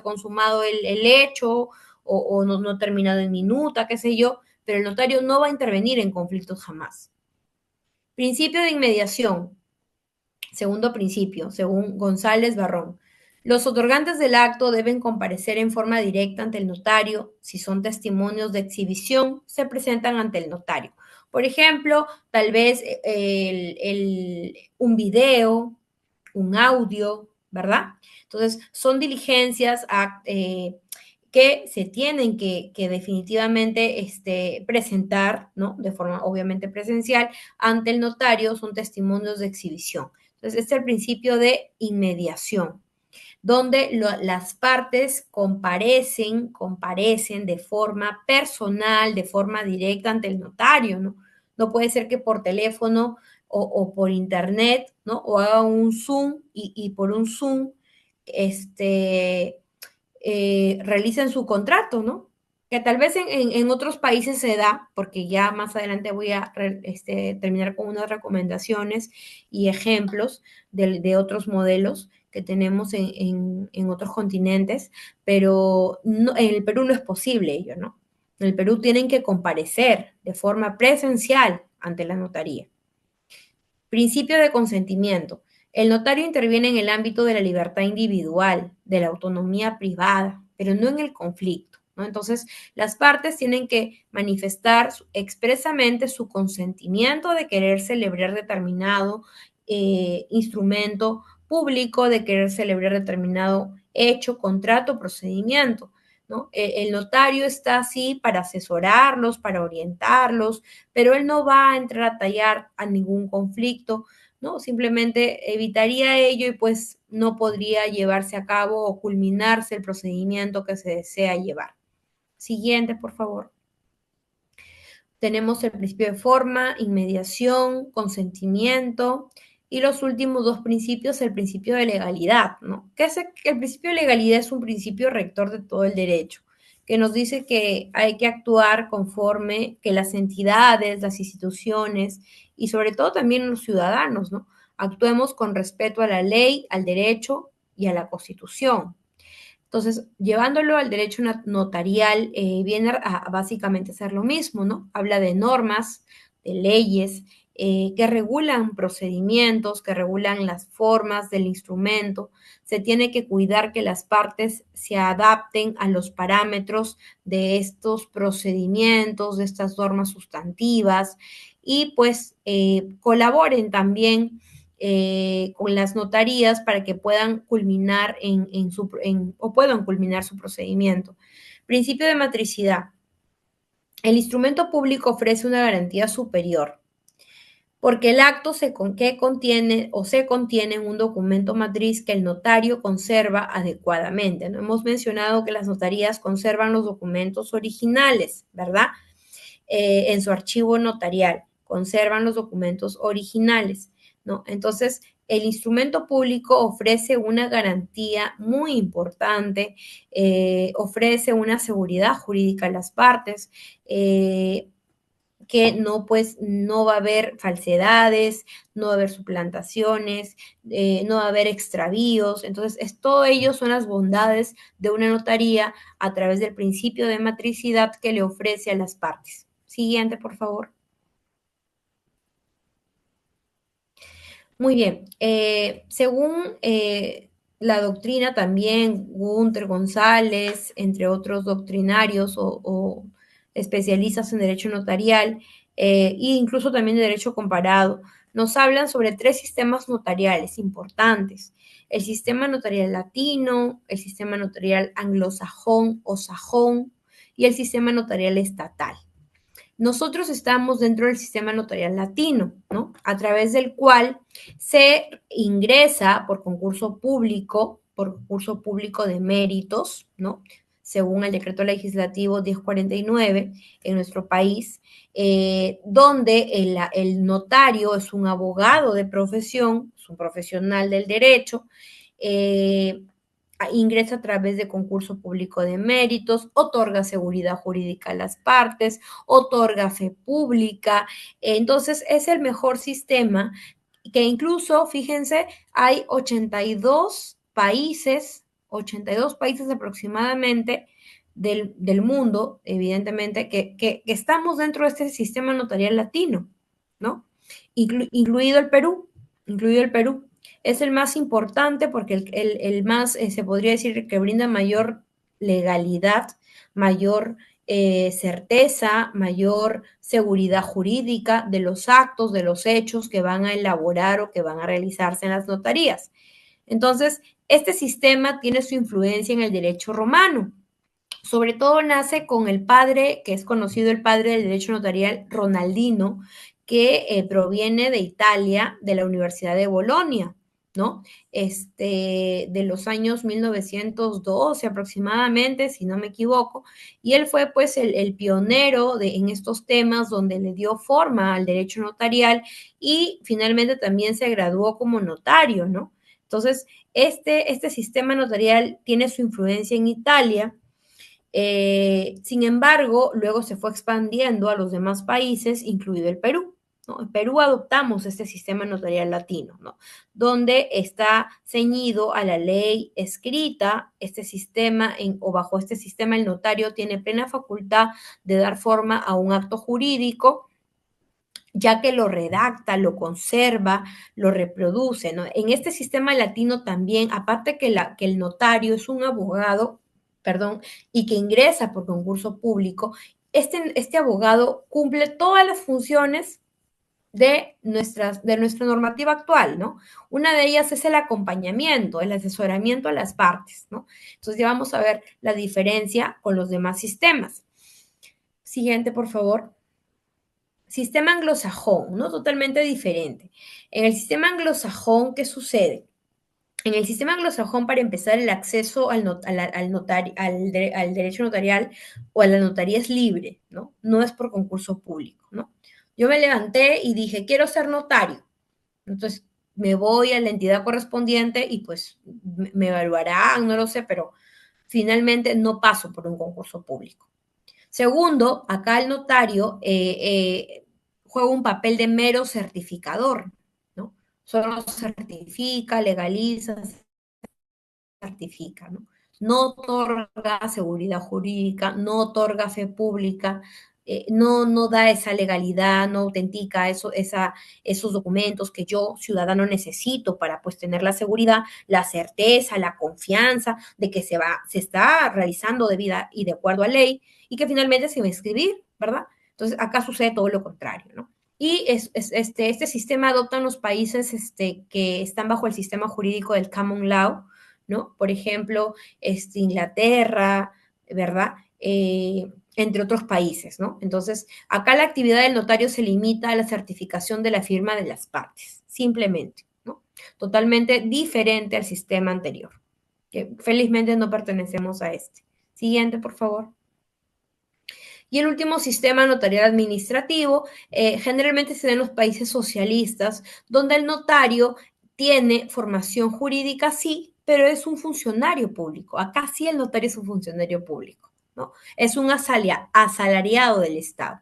consumado el hecho o no ha terminado en minuta, qué sé yo, pero el notario no va a intervenir en conflictos jamás. Principio de inmediación. Segundo principio, según González Barrón. Los otorgantes del acto deben comparecer en forma directa ante el notario. Si son testimonios de exhibición, se presentan ante el notario. Por ejemplo, tal vez un video, un audio, ¿verdad? Entonces, son diligencias que se tienen que definitivamente presentar, ¿no? De forma obviamente presencial ante el notario, son testimonios de exhibición. Entonces, este es el principio de inmediación, donde las partes comparecen de forma personal, de forma directa ante el notario, ¿no? No puede ser que por teléfono o por internet, ¿no? O haga un Zoom y por un Zoom realicen su contrato, ¿no? que tal vez en otros países se da, porque ya más adelante voy a terminar con unas recomendaciones y ejemplos de otros modelos que tenemos en otros continentes, pero no, en el Perú no es posible ello, ¿no? En el Perú tienen que comparecer de forma presencial ante la notaría. Principio de consentimiento. El notario interviene en el ámbito de la libertad individual, de la autonomía privada, pero no en el conflicto, ¿no? Entonces, las partes tienen que manifestar expresamente su consentimiento de querer celebrar determinado instrumento público, de querer celebrar determinado hecho, contrato, procedimiento, ¿no? El notario está así para asesorarlos, para orientarlos, pero él no va a entrar a tallar a ningún conflicto, ¿no? Simplemente evitaría ello y pues no podría llevarse a cabo o culminarse el procedimiento que se desea llevar. Siguiente, por favor. Tenemos el principio de forma, inmediación, consentimiento y los últimos dos principios, el principio de legalidad, ¿no? El principio de legalidad es un principio rector de todo el derecho, que nos dice que hay que actuar conforme que las entidades, las instituciones y sobre todo también los ciudadanos, ¿no? Actuemos con respeto a la ley, al derecho y a la Constitución. Entonces, llevándolo al derecho notarial, viene a básicamente ser lo mismo, ¿no? Habla de normas, de leyes que regulan procedimientos, que regulan las formas del instrumento. Se tiene que cuidar que las partes se adapten a los parámetros de estos procedimientos, de estas normas sustantivas y pues colaboren también con las notarías para que puedan culminar o puedan culminar su procedimiento. Principio de matricidad. El instrumento público ofrece una garantía superior porque el acto que contiene o se contiene en un documento matriz que el notario conserva adecuadamente, ¿no? Hemos mencionado que las notarías conservan los documentos originales, ¿verdad? En su archivo notarial, conservan los documentos originales, ¿no? Entonces, el instrumento público ofrece una garantía muy importante, ofrece una seguridad jurídica a las partes, que no, pues, no va a haber falsedades, no va a haber suplantaciones, no va a haber extravíos. Entonces, todo ello son las bondades de una notaría a través del principio de matricidad que le ofrece a las partes. Siguiente, por favor. Muy bien. Según la doctrina también, Gunther González, entre otros doctrinarios o especialistas en derecho notarial e incluso también de derecho comparado, nos hablan sobre tres sistemas notariales importantes. El sistema notarial latino, el sistema notarial anglosajón o sajón y el sistema notarial estatal. Nosotros estamos dentro del sistema notarial latino, ¿no? A través del cual se ingresa por concurso público de méritos, ¿no? Según el decreto legislativo 1049 en nuestro país, donde el notario es un abogado de profesión, es un profesional del derecho, ingresa a través de concurso público de méritos, otorga seguridad jurídica a las partes, otorga fe pública. Entonces, es el mejor sistema que incluso, fíjense, hay 82 países aproximadamente del mundo, evidentemente, que estamos dentro de este sistema notarial latino, ¿no? Incluido el Perú. Es el más importante porque el más, se podría decir, que brinda mayor legalidad, mayor certeza, mayor seguridad jurídica de los actos, de los hechos que van a elaborar o que van a realizarse en las notarías. Entonces, este sistema tiene su influencia en el derecho romano. Sobre todo nace con el padre, que es conocido el padre del derecho notarial, Ronaldino, que proviene de Italia, de la Universidad de Bolonia, ¿no? De los años 1912 aproximadamente, si no me equivoco, y él fue pues el pionero en estos temas donde le dio forma al derecho notarial y finalmente también se graduó como notario, ¿no? Entonces, este sistema notarial tiene su influencia en Italia Sin embargo, luego se fue expandiendo a los demás países, incluido el Perú, ¿no? En Perú adoptamos este sistema notarial latino, ¿no? Donde está ceñido a la ley escrita, este sistema, o bajo este sistema el notario tiene plena facultad de dar forma a un acto jurídico, ya que lo redacta, lo conserva, lo reproduce, ¿no? En este sistema latino también, aparte que el notario es un abogado, perdón, y que ingresa por concurso público, este abogado cumple todas las funciones de nuestra normativa actual, ¿no? Una de ellas es el acompañamiento, el asesoramiento a las partes, ¿no? Entonces ya vamos a ver la diferencia con los demás sistemas. Siguiente, por favor. Sistema anglosajón, ¿no? Totalmente diferente. En el sistema anglosajón, ¿qué sucede? En el sistema anglosajón, para empezar, el acceso al derecho notarial o a la notaría es libre, ¿no? No es por concurso público, ¿no? Yo me levanté y dije, quiero ser notario. Entonces, me voy a la entidad correspondiente y pues me evaluarán, no lo sé, pero finalmente no paso por un concurso público. Segundo, acá el notario juega un papel de mero certificador, ¿no? Solo certifica, legaliza, certifica, ¿no? No otorga seguridad jurídica, no otorga fe pública, no da esa legalidad, no autentica esos documentos que yo, ciudadano, necesito para pues tener la seguridad, la certeza, la confianza de que se está realizando debida y de acuerdo a ley y que finalmente se va a inscribir, ¿verdad? Entonces, acá sucede todo lo contrario, ¿no? Y este sistema adoptan los países que están bajo el sistema jurídico del common law, ¿no? Por ejemplo, Inglaterra, ¿verdad? Entre otros países, ¿no? Entonces, acá la actividad del notario se limita a la certificación de la firma de las partes, simplemente, ¿no? Totalmente diferente al sistema anterior, que felizmente no pertenecemos a este. Siguiente, por favor. Y el último sistema notarial administrativo generalmente se da en los países socialistas, donde el notario tiene formación jurídica, sí, pero es un funcionario público. Acá sí el notario es un funcionario público, ¿no? Es un asalariado del Estado.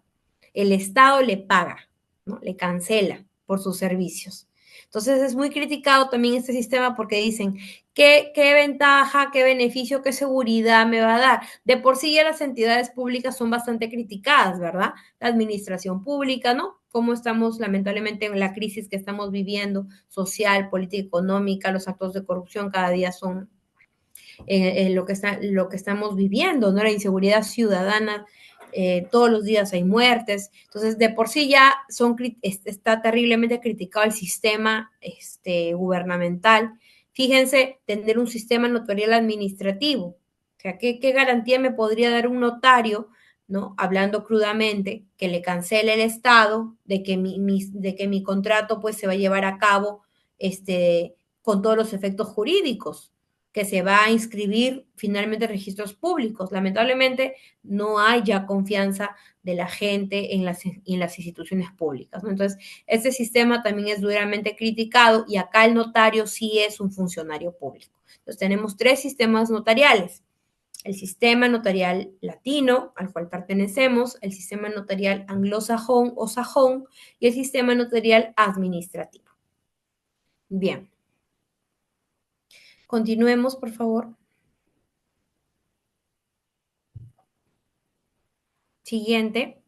El Estado le paga, ¿no? Le cancela por sus servicios. Entonces es muy criticado también este sistema porque dicen, ¿qué ventaja, qué beneficio, qué seguridad me va a dar? De por sí ya las entidades públicas son bastante criticadas, ¿verdad? La administración pública, ¿no? Cómo estamos lamentablemente en la crisis que estamos viviendo, social, política, económica, los actos de corrupción cada día son lo que estamos viviendo, ¿no? La inseguridad ciudadana, todos los días hay muertes, entonces de por sí ya está terriblemente criticado el sistema gubernamental. Fíjense, tener un sistema notarial administrativo, o sea, ¿qué garantía me podría dar un notario, ¿no? Hablando crudamente, que le cancele el Estado, de que mi contrato pues se va a llevar a cabo con todos los efectos jurídicos, que se va a inscribir finalmente en registros públicos. Lamentablemente no hay ya confianza de la gente en las instituciones públicas, ¿no? Entonces, este sistema también es duramente criticado y acá el notario sí es un funcionario público. Entonces, tenemos tres sistemas notariales. El sistema notarial latino, al cual pertenecemos, el sistema notarial anglosajón o sajón y el sistema notarial administrativo. Bien. Continuemos, por favor. Siguiente.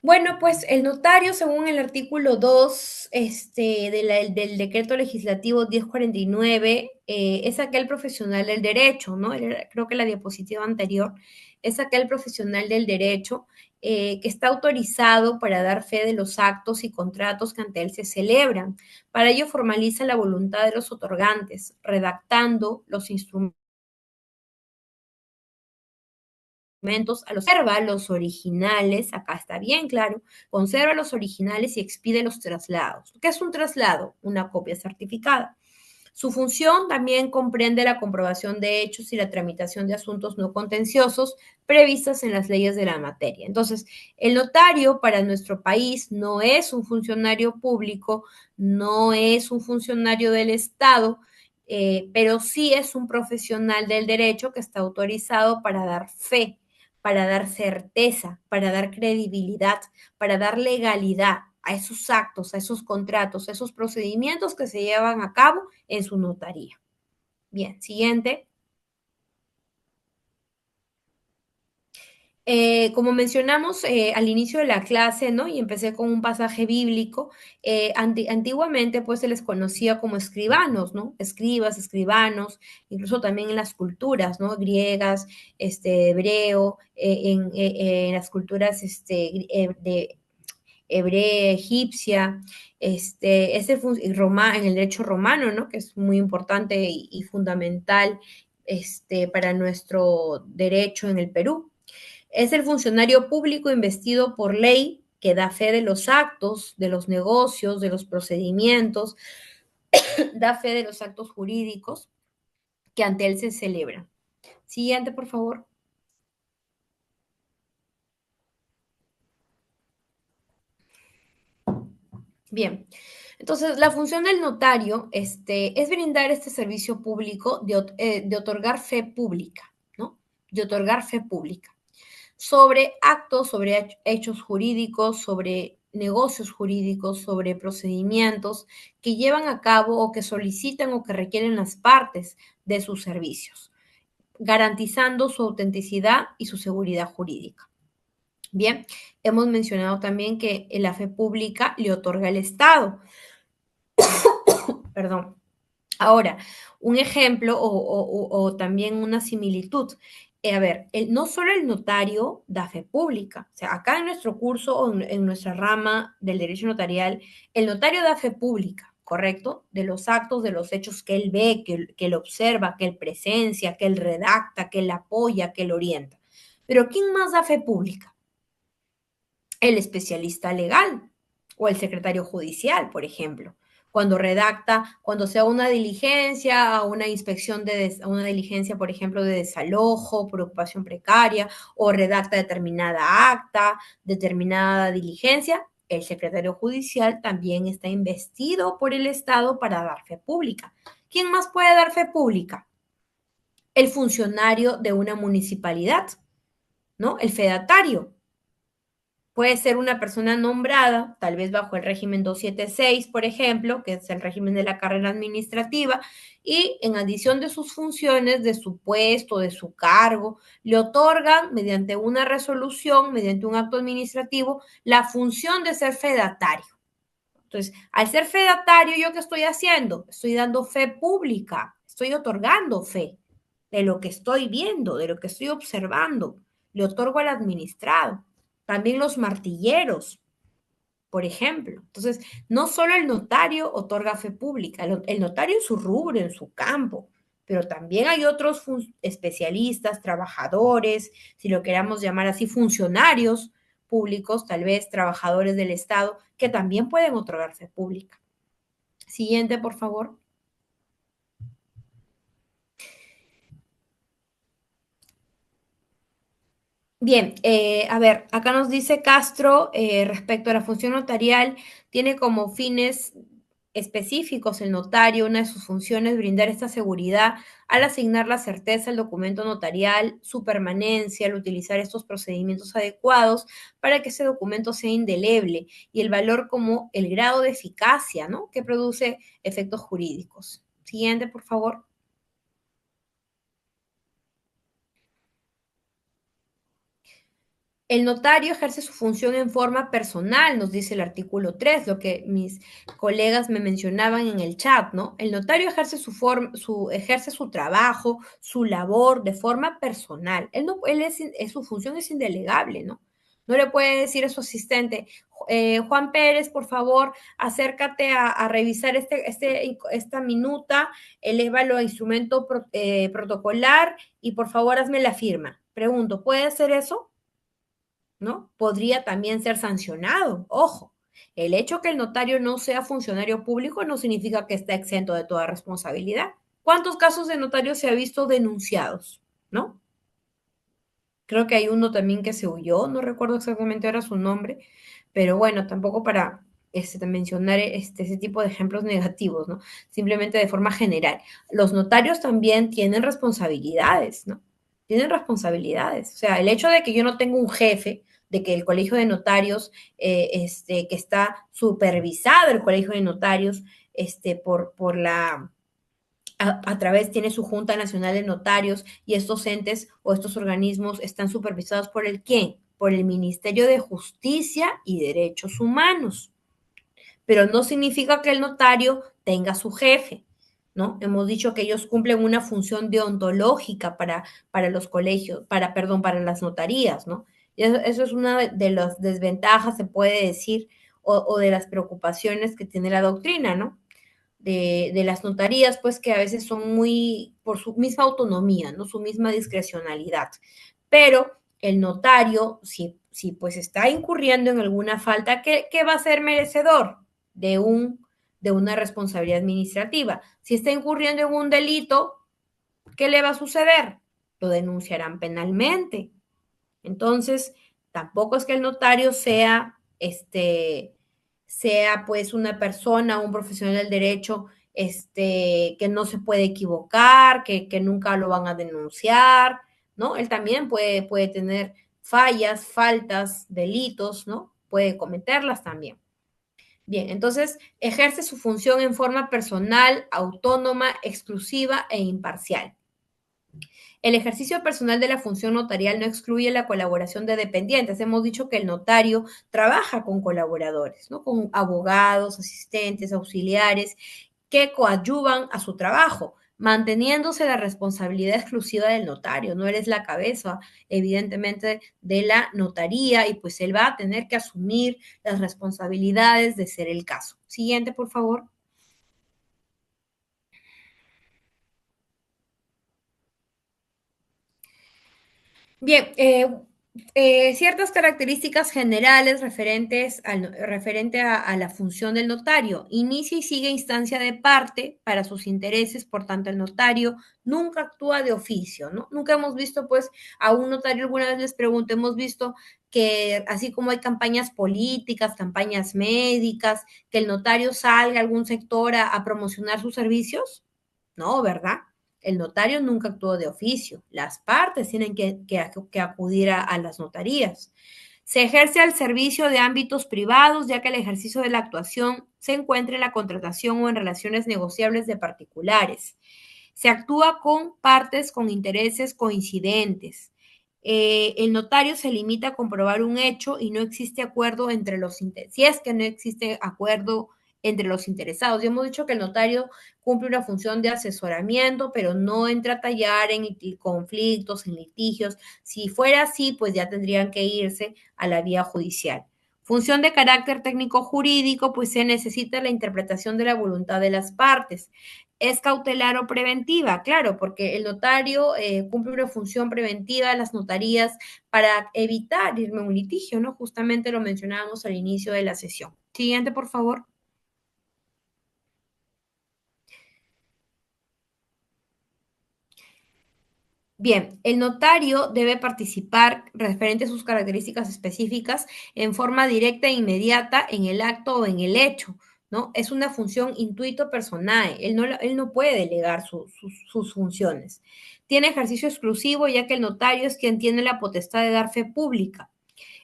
Bueno, pues el notario, según el artículo 2 del decreto legislativo 1049, es aquel profesional del derecho, ¿no? Creo que la diapositiva anterior es aquel profesional del derecho que está autorizado para dar fe de los actos y contratos que ante él se celebran. Para ello formaliza la voluntad de los otorgantes, redactando los instrumentos conserva los originales, acá está bien claro, conserva los originales y expide los traslados. ¿Qué es un traslado? Una copia certificada. Su función también comprende la comprobación de hechos y la tramitación de asuntos no contenciosos previstas en las leyes de la materia. Entonces, el notario para nuestro país no es un funcionario público, no es un funcionario del Estado, pero sí es un profesional del derecho que está autorizado para dar fe, para dar certeza, para dar credibilidad, para dar legalidad a esos actos, a esos contratos, a esos procedimientos que se llevan a cabo en su notaría. Bien, siguiente. Como mencionamos al inicio de la clase, ¿no? Y empecé con un pasaje bíblico, antiguamente pues se les conocía como escribanos, ¿no? Escribas, escribanos, incluso también en las culturas, ¿no? Griegas, hebreo, en las culturas de hebrea, egipcia, en el derecho romano, ¿no? Que es muy importante y fundamental para nuestro derecho en el Perú. Es el funcionario público investido por ley que da fe de los actos, de los negocios, de los procedimientos, da fe de los actos jurídicos que ante él se celebran. Siguiente, por favor. Bien, entonces la función del notario es brindar este servicio público de otorgar fe pública, ¿no? De otorgar fe pública sobre actos, sobre hechos jurídicos, sobre negocios jurídicos, sobre procedimientos que llevan a cabo o que solicitan o que requieren las partes de sus servicios, garantizando su autenticidad y su seguridad jurídica. Bien, hemos mencionado también que la fe pública le otorga el Estado. Perdón. Ahora, un ejemplo o también una similitud. A ver, no solo el notario da fe pública, o sea, acá en nuestro curso o en nuestra rama del derecho notarial, el notario da fe pública, ¿correcto? De los actos, de los hechos que él ve, que él observa, que él presencia, que él redacta, que él apoya, que él orienta. Pero ¿quién más da fe pública? El especialista legal o el secretario judicial, por ejemplo. Cuando redacta, cuando sea una diligencia, una inspección una diligencia, por ejemplo, de desalojo, por ocupación precaria, o redacta determinada acta, determinada diligencia, el secretario judicial también está investido por el Estado para dar fe pública. ¿Quién más puede dar fe pública? El funcionario de una municipalidad, ¿no? El fedatario. Puede ser una persona nombrada, tal vez bajo el régimen 276, por ejemplo, que es el régimen de la carrera administrativa, y en adición de sus funciones, de su puesto, de su cargo, le otorgan mediante una resolución, mediante un acto administrativo, la función de ser fedatario. Entonces, al ser fedatario, ¿yo qué estoy haciendo? Estoy dando fe pública, estoy otorgando fe de lo que estoy viendo, de lo que estoy observando. Le otorgo al administrado. También los martilleros, por ejemplo. Entonces, no solo el notario otorga fe pública, el notario en su rubro, en su campo, pero también hay otros especialistas, trabajadores, si lo queramos llamar así, funcionarios públicos, tal vez trabajadores del Estado, que también pueden otorgar fe pública. Siguiente, por favor. Bien, a ver, acá nos dice Castro respecto a la función notarial, tiene como fines específicos el notario, una de sus funciones, brindar esta seguridad al asignar la certeza al documento notarial, su permanencia, al utilizar estos procedimientos adecuados para que ese documento sea indeleble y el valor como el grado de eficacia, ¿no? Que produce efectos jurídicos. Siguiente, por favor. El notario ejerce su función en forma personal, nos dice el artículo 3, lo que mis colegas me mencionaban en el chat, ¿no? El notario ejerce ejerce su trabajo, su labor de forma personal. Su función es indelegable, ¿no? No le puede decir a su asistente, Juan Pérez, por favor, acércate a revisar esta minuta, elévalo a instrumento protocolar y por favor hazme la firma. Pregunto, ¿puede hacer eso? ¿No? Podría también ser sancionado. Ojo, el hecho que el notario no sea funcionario público no significa que está exento de toda responsabilidad. ¿Cuántos casos de notarios se ha visto denunciados? ¿No? Creo que hay uno también que se huyó, no recuerdo exactamente ahora su nombre, pero bueno, tampoco para mencionar ese tipo de ejemplos negativos, ¿no? Simplemente de forma general. Los notarios también tienen responsabilidades, ¿no? Tienen responsabilidades. O sea, el hecho de que yo no tengo un jefe, de que el colegio de notarios, que está supervisado el colegio de notarios, por la a través, tiene su Junta Nacional de Notarios y estos entes o estos organismos están supervisados por el ¿quién? Por el Ministerio de Justicia y Derechos Humanos. Pero no significa que el notario tenga su jefe, ¿no? Hemos dicho que ellos cumplen una función deontológica para los colegios, para las notarías, ¿no? Y eso es una de las desventajas, se puede decir, o de las preocupaciones que tiene la doctrina, ¿no? De las notarías, pues que a veces son muy por su misma autonomía, ¿no? Su misma discrecionalidad. Pero el notario, si pues está incurriendo en alguna falta, ¿qué va a ser merecedor de, de una responsabilidad administrativa? Si está incurriendo en un delito, ¿qué le va a suceder? Lo denunciarán penalmente. Entonces, tampoco es que el notario sea pues una persona, un profesional del derecho, que no se puede equivocar, que nunca lo van a denunciar, ¿no? Él también puede tener fallas, faltas, delitos, ¿no? Puede cometerlas también. Bien, entonces ejerce su función en forma personal, autónoma, exclusiva e imparcial. El ejercicio personal de la función notarial no excluye la colaboración de dependientes. Hemos dicho que el notario trabaja con colaboradores, ¿no? Con abogados, asistentes, auxiliares, que coadyuvan a su trabajo, manteniéndose la responsabilidad exclusiva del notario. No eres la cabeza, evidentemente, de la notaría y pues él va a tener que asumir las responsabilidades de ser el caso. Siguiente, por favor. Bien, ciertas características generales referente a la función del notario. Inicia y sigue instancia de parte para sus intereses, por tanto el notario nunca actúa de oficio, ¿no? Nunca hemos visto, pues, a un notario, alguna vez les pregunto, hemos visto que así como hay campañas políticas, campañas médicas, que el notario salga a algún sector a promocionar sus servicios, ¿no? ¿Verdad? El notario nunca actuó de oficio. Las partes tienen que acudir a las notarías. Se ejerce al servicio de ámbitos privados, ya que el ejercicio de la actuación se encuentra en la contratación o en relaciones negociables de particulares. Se actúa con partes con intereses coincidentes. El notario se limita a comprobar un hecho y no existe acuerdo entre los interesados. Si es que no existe acuerdo entre los interesados. Ya hemos dicho que el notario cumple una función de asesoramiento, pero no entra a tallar en conflictos, en litigios. Si fuera así, pues ya tendrían que irse a la vía judicial. Función de carácter técnico jurídico, pues se necesita la interpretación de la voluntad de las partes. ¿Es cautelar o preventiva? Claro, porque el notario cumple una función preventiva de las notarías para evitar irme a un litigio, ¿no? Justamente lo mencionábamos al inicio de la sesión. Siguiente, por favor. Bien, el notario debe participar referente a sus características específicas en forma directa e inmediata en el acto o en el hecho, ¿no? Es una función intuito personae, él no puede delegar sus funciones. Tiene ejercicio exclusivo ya que el notario es quien tiene la potestad de dar fe pública,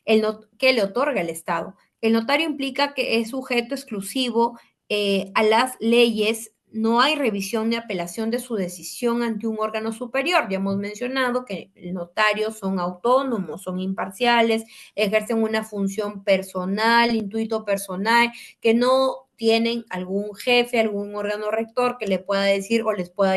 que le otorga el Estado. El notario implica que es sujeto exclusivo a las leyes. No hay revisión ni apelación de su decisión ante un órgano superior. Ya hemos mencionado que los notarios son autónomos, son imparciales, ejercen una función personal, intuito personal, que no tienen algún jefe, algún órgano rector que le pueda decir o les pueda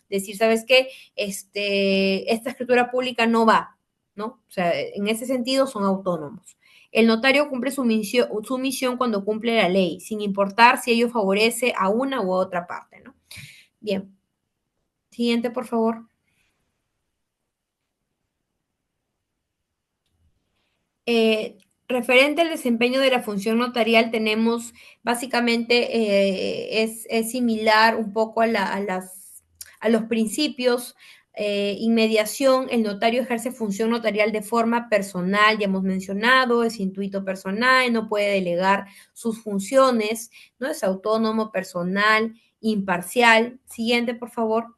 decir, ¿sabes qué? Esta escritura pública no va, ¿no? O sea, en ese sentido son autónomos. El notario cumple su misión cuando cumple la ley, sin importar si ello favorece a una u otra parte, ¿no? Bien. Siguiente, por favor. Referente al desempeño de la función notarial, tenemos básicamente, es similar un poco a los principios Inmediación, el notario ejerce función notarial de forma personal, ya hemos mencionado, es intuito personal, no puede delegar sus funciones, no es autónomo, personal, imparcial. Siguiente, por favor.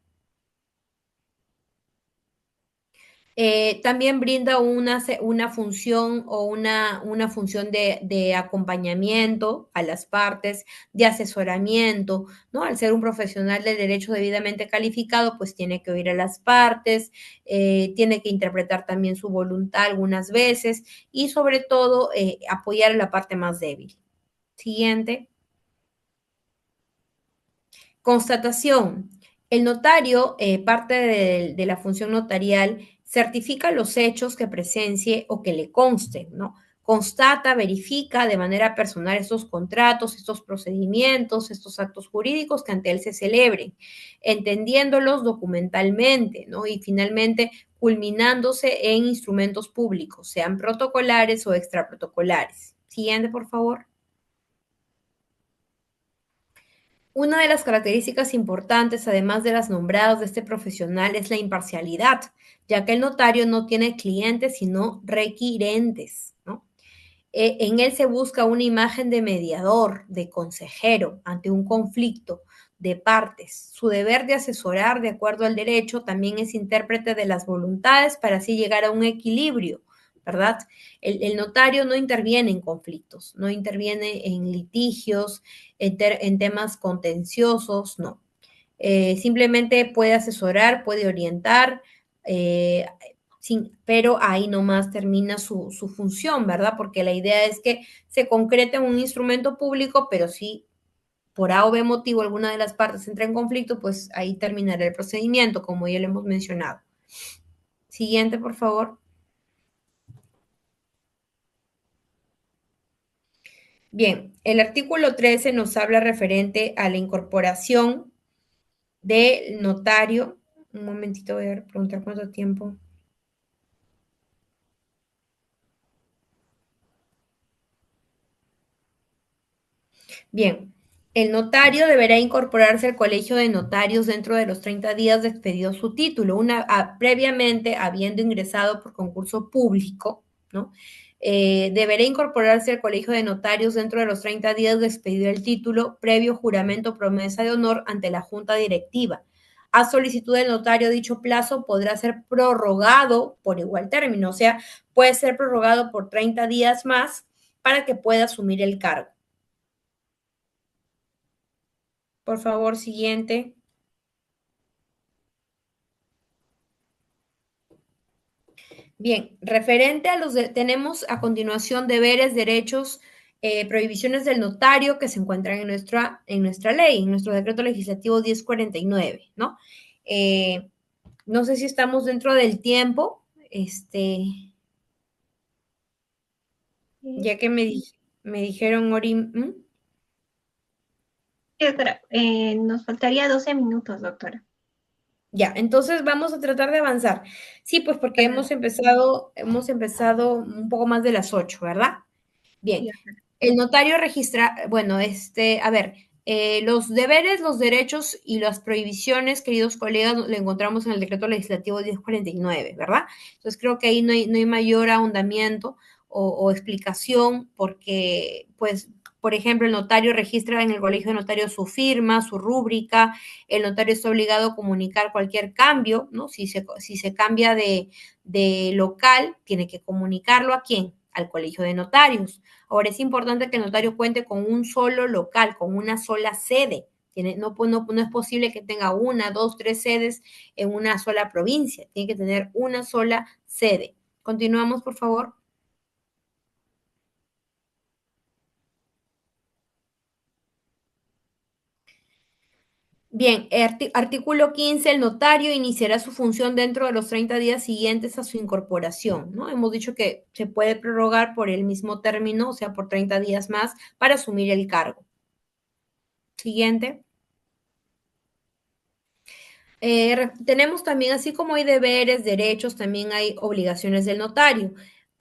También brinda una función o una función de acompañamiento a las partes, de asesoramiento, ¿no? Al ser un profesional del derecho debidamente calificado, pues tiene que oír a las partes, tiene que interpretar también su voluntad algunas veces y sobre todo apoyar a la parte más débil. Siguiente. Constatación. El notario, parte de la función notarial, certifica los hechos que presencie o que le consten, ¿no? Constata, verifica de manera personal estos contratos, estos procedimientos, estos actos jurídicos que ante él se celebren, entendiéndolos documentalmente, ¿no? Y finalmente culminándose en instrumentos públicos, sean protocolares o extraprotocolares. Siguiente, por favor. Una de las características importantes, además de las nombradas de este profesional, es la imparcialidad, ya que el notario no tiene clientes, sino requirentes, ¿no? En él se busca una imagen de mediador, de consejero ante un conflicto de partes. Su deber de asesorar de acuerdo al derecho también es intérprete de las voluntades para así llegar a un equilibrio, ¿verdad? El notario no interviene en conflictos, no interviene en litigios, en temas contenciosos, no. Simplemente puede asesorar, puede orientar, eh, pero ahí nomás termina su función, ¿verdad? Porque la idea es que se concrete un instrumento público, pero si por A o B motivo alguna de las partes entra en conflicto, pues ahí terminará el procedimiento, como ya lo hemos mencionado. Siguiente, por favor. Bien, el artículo 13 nos habla referente a la incorporación del notario. Un momentito, voy a preguntar cuánto tiempo. Bien, el notario deberá incorporarse al colegio de notarios dentro de los 30 días de expedido su título, previamente habiendo ingresado por concurso público, ¿no? Deberá incorporarse al colegio de notarios dentro de los 30 días de expedido el título, previo juramento o promesa de honor ante la junta directiva. A solicitud del notario, dicho plazo podrá ser prorrogado por igual término, o sea, puede ser prorrogado por 30 días más para que pueda asumir el cargo. Por favor, siguiente. Bien, referente a tenemos a continuación deberes, derechos, prohibiciones del notario que se encuentran en nuestra ley, en nuestro decreto legislativo 1049, ¿no? No sé si estamos dentro del tiempo, ya que me dijeron, Ori, Sí, doctora, nos faltaría 12 minutos, doctora. Ya, entonces vamos a tratar de avanzar. Sí, pues porque hemos empezado un poco más de las 8, ¿verdad? Bien, Sí, el notario registra, bueno, a ver, los deberes, los derechos y las prohibiciones, queridos colegas, lo encontramos en el decreto legislativo 1049, ¿verdad? Entonces creo que ahí no hay mayor ahondamiento o explicación porque, pues, por ejemplo, el notario registra en el colegio de notarios su firma, su rúbrica, el notario está obligado a comunicar cualquier cambio, ¿no? Si se cambia de local, tiene que comunicarlo a quién, al colegio de notarios. Ahora, es importante que el notario cuente con un solo local, con una sola sede. No es posible que tenga una, dos, tres sedes en una sola provincia. Tiene que tener una sola sede. Continuamos, por favor. Bien, artículo 15, el notario iniciará su función dentro de los 30 días siguientes a su incorporación, ¿no? Hemos dicho que se puede prorrogar por el mismo término, o sea, por 30 días más, para asumir el cargo. Siguiente. Tenemos también, así como hay deberes, derechos, también hay obligaciones del notario.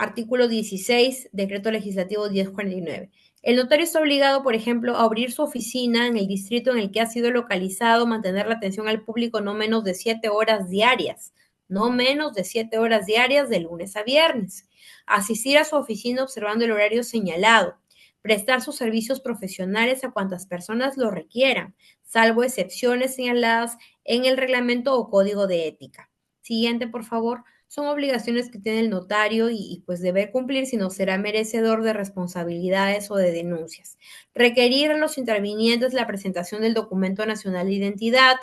Artículo 16, Decreto Legislativo 1049. El notario está obligado, por ejemplo, a abrir su oficina en el distrito en el que ha sido localizado, mantener la atención al público no menos de 7 horas diarias, no menos de 7 horas diarias de lunes a viernes. Asistir a su oficina observando el horario señalado. Prestar sus servicios profesionales a cuantas personas lo requieran, salvo excepciones señaladas en el reglamento o código de ética. Siguiente, por favor. Son obligaciones que tiene el notario y pues debe cumplir, si no será merecedor de responsabilidades o de denuncias. Requerir a los intervinientes la presentación del documento nacional de identidad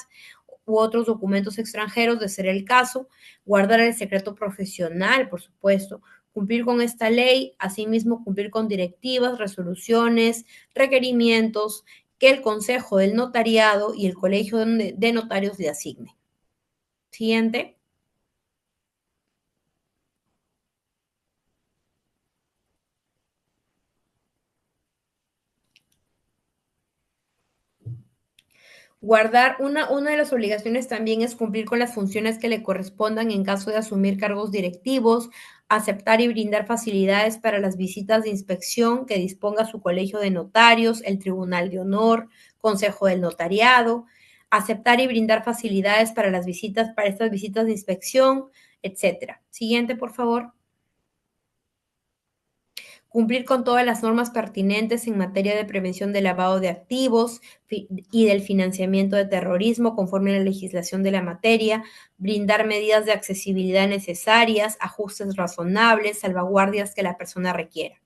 u otros documentos extranjeros, de ser el caso, guardar el secreto profesional, por supuesto, cumplir con esta ley, asimismo cumplir con directivas, resoluciones, requerimientos que el Consejo del Notariado y el Colegio de Notarios le asigne. Siguiente. Guardar, una de las obligaciones también es cumplir con las funciones que le correspondan en caso de asumir cargos directivos, aceptar y brindar facilidades para las visitas de inspección que disponga su colegio de notarios, el Tribunal de Honor, Consejo del Notariado, aceptar y brindar facilidades para las visitas, para estas visitas de inspección, etcétera. Siguiente, por favor. Cumplir con todas las normas pertinentes en materia de prevención del lavado de activos y del financiamiento de terrorismo conforme a la legislación de la materia, brindar medidas de accesibilidad necesarias, ajustes razonables, salvaguardias que la persona requiera.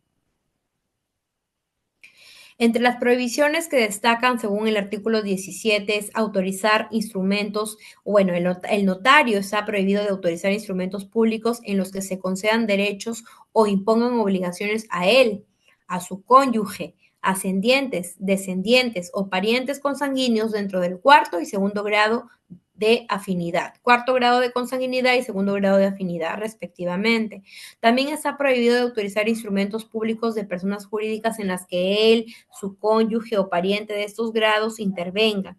Entre las prohibiciones que destacan, según el artículo 17, es autorizar instrumentos, bueno, el notario está prohibido de autorizar instrumentos públicos en los que se concedan derechos o impongan obligaciones a él, a su cónyuge, ascendientes, descendientes o parientes consanguíneos dentro del cuarto y segundo grado de afinidad, cuarto grado de consanguinidad y segundo grado de afinidad, respectivamente. También está prohibido de autorizar instrumentos públicos de personas jurídicas en las que él, su cónyuge o pariente de estos grados intervengan.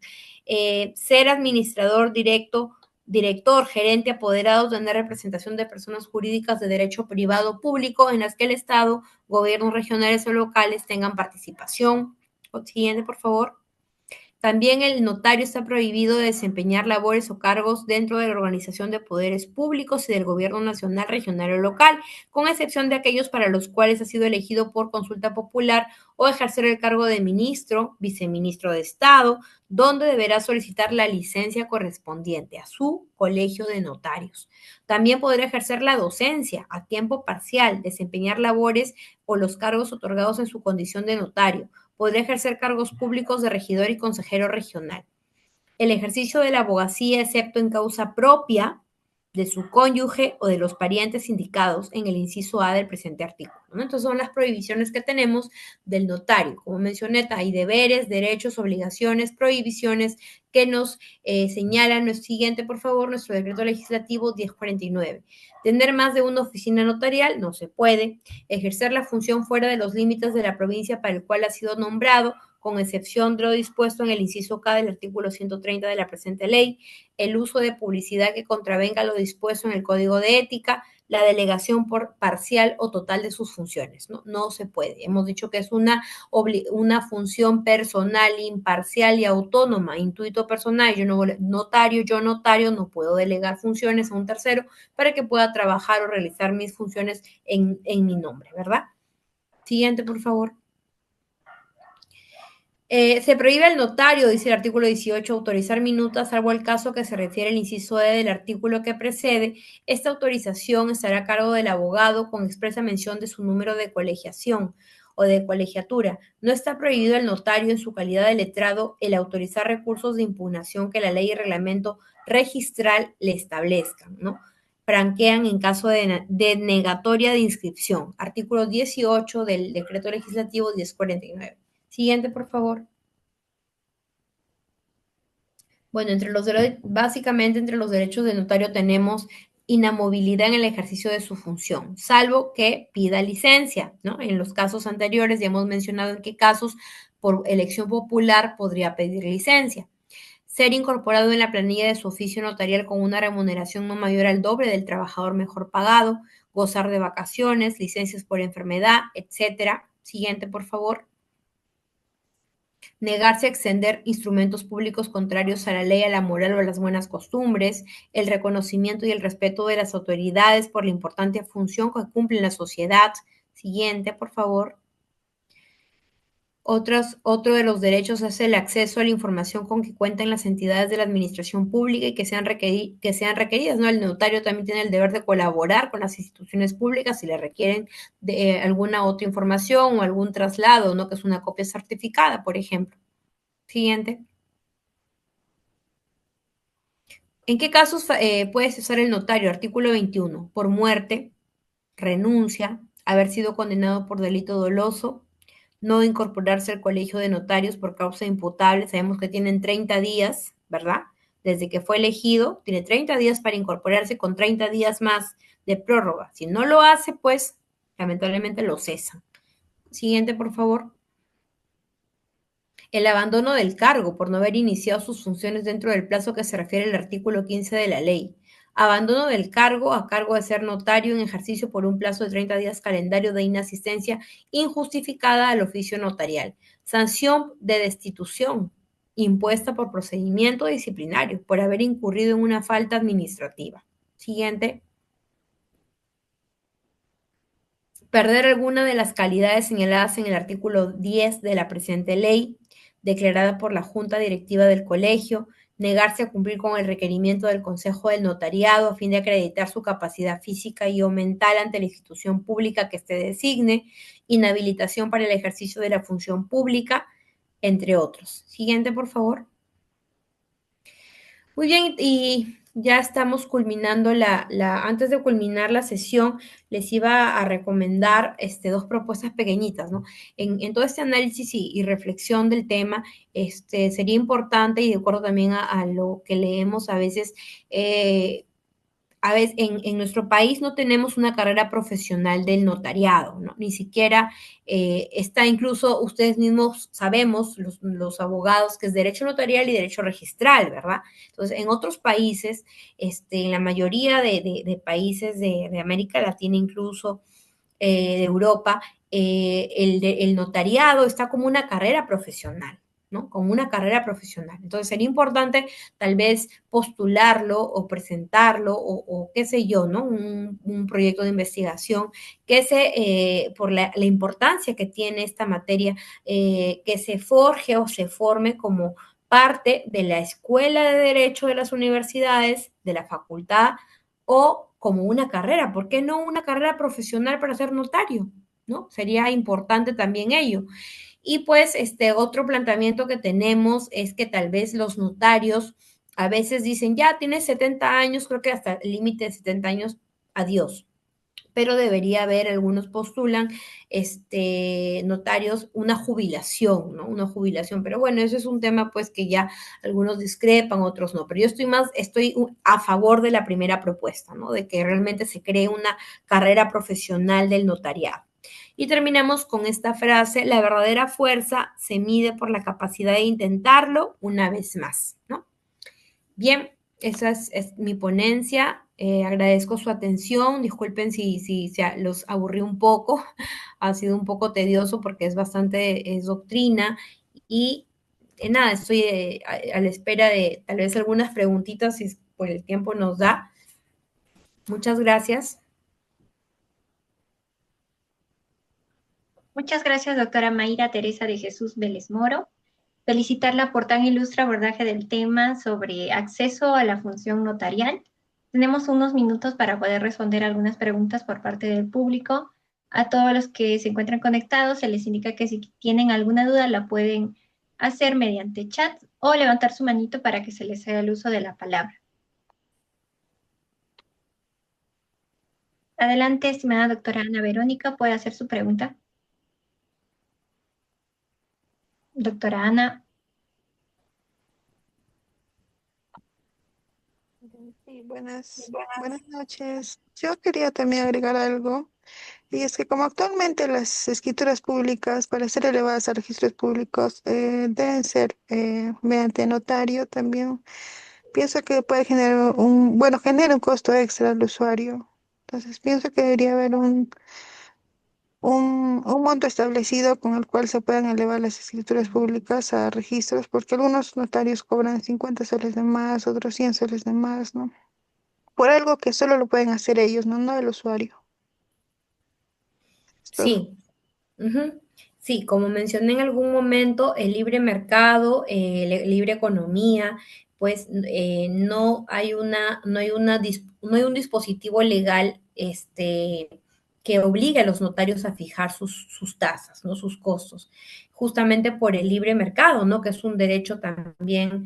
Ser administrador directo, director, gerente, apoderado, tener representación de personas jurídicas de derecho privado o público en las que el Estado, gobiernos regionales o locales tengan participación. Siguiente, por favor. También el notario está prohibido de desempeñar labores o cargos dentro de la organización de poderes públicos y del gobierno nacional, regional o local, con excepción de aquellos para los cuales ha sido elegido por consulta popular o ejercer el cargo de ministro, viceministro de Estado, donde deberá solicitar la licencia correspondiente a su colegio de notarios. También podrá ejercer la docencia a tiempo parcial, desempeñar labores o los cargos otorgados en su condición de notario. Podrá ejercer cargos públicos de regidor y consejero regional. El ejercicio de la abogacía, excepto en causa propia de su cónyuge o de los parientes indicados en el inciso A del presente artículo, ¿no? Entonces son las prohibiciones que tenemos del notario. Como mencioné, hay deberes, derechos, obligaciones, prohibiciones que nos señalan. Nuestro siguiente, por favor, nuestro decreto legislativo 1049. Tener más de una oficina notarial no se puede. Ejercer la función fuera de los límites de la provincia para el cual ha sido nombrado, con excepción de lo dispuesto en el inciso K del artículo 130 de la presente ley, el uso de publicidad que contravenga lo dispuesto en el Código de Ética, la delegación por parcial o total de sus funciones. No se puede. Hemos dicho que es una función personal, imparcial y autónoma, intuito personal. Yo notario, no puedo delegar funciones a un tercero para que pueda trabajar o realizar mis funciones en mi nombre, ¿verdad? Siguiente, por favor. Se prohíbe al notario, dice el artículo 18, autorizar minutas, salvo el caso que se refiere al inciso E del artículo que precede. Esta autorización estará a cargo del abogado con expresa mención de su número de colegiación o de colegiatura. No está prohibido al notario, en su calidad de letrado, el autorizar recursos de impugnación que la ley y reglamento registral le establezcan, ¿no? Franquean en caso de denegatoria de inscripción. Artículo 18 del decreto legislativo 1049. Siguiente, por favor. Bueno, básicamente entre los derechos del notario tenemos inamovilidad en el ejercicio de su función, salvo que pida licencia, ¿no? En los casos anteriores ya hemos mencionado en qué casos por elección popular podría pedir licencia. Ser incorporado en la planilla de su oficio notarial con una remuneración no mayor al doble del trabajador mejor pagado, gozar de vacaciones, licencias por enfermedad, etcétera. Siguiente, por favor. Negarse a extender instrumentos públicos contrarios a la ley, a la moral o a las buenas costumbres, el reconocimiento y el respeto de las autoridades por la importante función que cumplen en la sociedad. Siguiente, por favor. Otro de los derechos es el acceso a la información con que cuentan las entidades de la administración pública y que sean requeridas, ¿no? El notario también tiene el deber de colaborar con las instituciones públicas si le requieren de alguna otra información o algún traslado, ¿no? Que es una copia certificada, por ejemplo. Siguiente. ¿En qué casos puede cesar el notario? Artículo 21. Por muerte, renuncia, haber sido condenado por delito doloso, no incorporarse al colegio de notarios por causa imputable. Sabemos que tienen 30 días, ¿verdad? Desde que fue elegido, tiene 30 días para incorporarse con 30 días más de prórroga. Si no lo hace, pues lamentablemente lo cesan. Siguiente, por favor. El abandono del cargo por no haber iniciado sus funciones dentro del plazo que se refiere al artículo 15 de la ley. Abandono del cargo a cargo de ser notario en ejercicio por un plazo de 30 días calendario de inasistencia injustificada al oficio notarial. Sanción de destitución impuesta por procedimiento disciplinario por haber incurrido en una falta administrativa. Siguiente. Perder alguna de las calidades señaladas en el artículo 10 de la presente ley, declarada por la Junta Directiva del Colegio, negarse a cumplir con el requerimiento del Consejo del Notariado a fin de acreditar su capacidad física y o mental ante la institución pública que se designe, inhabilitación para el ejercicio de la función pública, entre otros. Siguiente, por favor. Muy bien, y ya estamos culminando antes de culminar la sesión, les iba a recomendar dos propuestas pequeñitas, ¿no? En todo este análisis y reflexión del tema, sería importante, y de acuerdo también a lo que leemos a veces en nuestro país no tenemos una carrera profesional del notariado, ¿no? Ni siquiera está incluso, ustedes mismos sabemos, los abogados, que es derecho notarial y derecho registral, ¿verdad? Entonces, en otros países, en la mayoría de países de América Latina, incluso de Europa, el notariado está como una carrera profesional, ¿no? Como una carrera profesional. Entonces sería importante tal vez postularlo o presentarlo o qué sé yo, ¿no? Un proyecto de investigación por la importancia que tiene esta materia, que se forje o se forme como parte de la escuela de derecho de las universidades, de la facultad o como una carrera. ¿Por qué no una carrera profesional para ser notario? ¿No? Sería importante también ello. Y pues otro planteamiento que tenemos es que tal vez los notarios a veces dicen, ya tienes 70 años, creo que hasta el límite de 70 años, adiós. Pero debería haber, algunos postulan, notarios, una jubilación, ¿no? Una jubilación. Pero bueno, eso es un tema pues que ya algunos discrepan, otros no. Pero yo estoy a favor de la primera propuesta, ¿no? De que realmente se cree una carrera profesional del notariado. Y terminamos con esta frase: la verdadera fuerza se mide por la capacidad de intentarlo una vez más, ¿no? Bien, esa es mi ponencia. Agradezco su atención. Disculpen si los aburrí un poco. Ha sido un poco tedioso porque es doctrina. Y nada, estoy a la espera de tal vez algunas preguntitas si por el tiempo nos da. Muchas gracias. Muchas gracias, doctora Mayra Teresa de Jesús Vélez Moro. Felicitarla por tan ilustre abordaje del tema sobre acceso a la función notarial. Tenemos unos minutos para poder responder algunas preguntas por parte del público. A todos los que se encuentran conectados, se les indica que si tienen alguna duda la pueden hacer mediante chat o levantar su manito para que se les haga el uso de la palabra. Adelante, estimada doctora Ana Verónica, puede hacer su pregunta. Doctora Ana. Sí, buenas noches. Yo quería también agregar algo, y es que como actualmente las escrituras públicas para ser elevadas a registros públicos deben ser mediante notario, también pienso que puede generar genera un costo extra al usuario. Entonces pienso que debería haber un monto establecido con el cual se puedan elevar las escrituras públicas a registros, porque algunos notarios cobran 50 soles de más, otros 100 soles de más, ¿no? Por algo que solo lo pueden hacer ellos, ¿no? No el usuario. Es todo. Sí. Ujú. Sí, como mencioné en algún momento, el libre mercado, libre economía, pues no hay un dispositivo legal que obligue a los notarios a fijar sus tasas, ¿no? Sus costos, justamente por el libre mercado, ¿no? Que es un derecho también,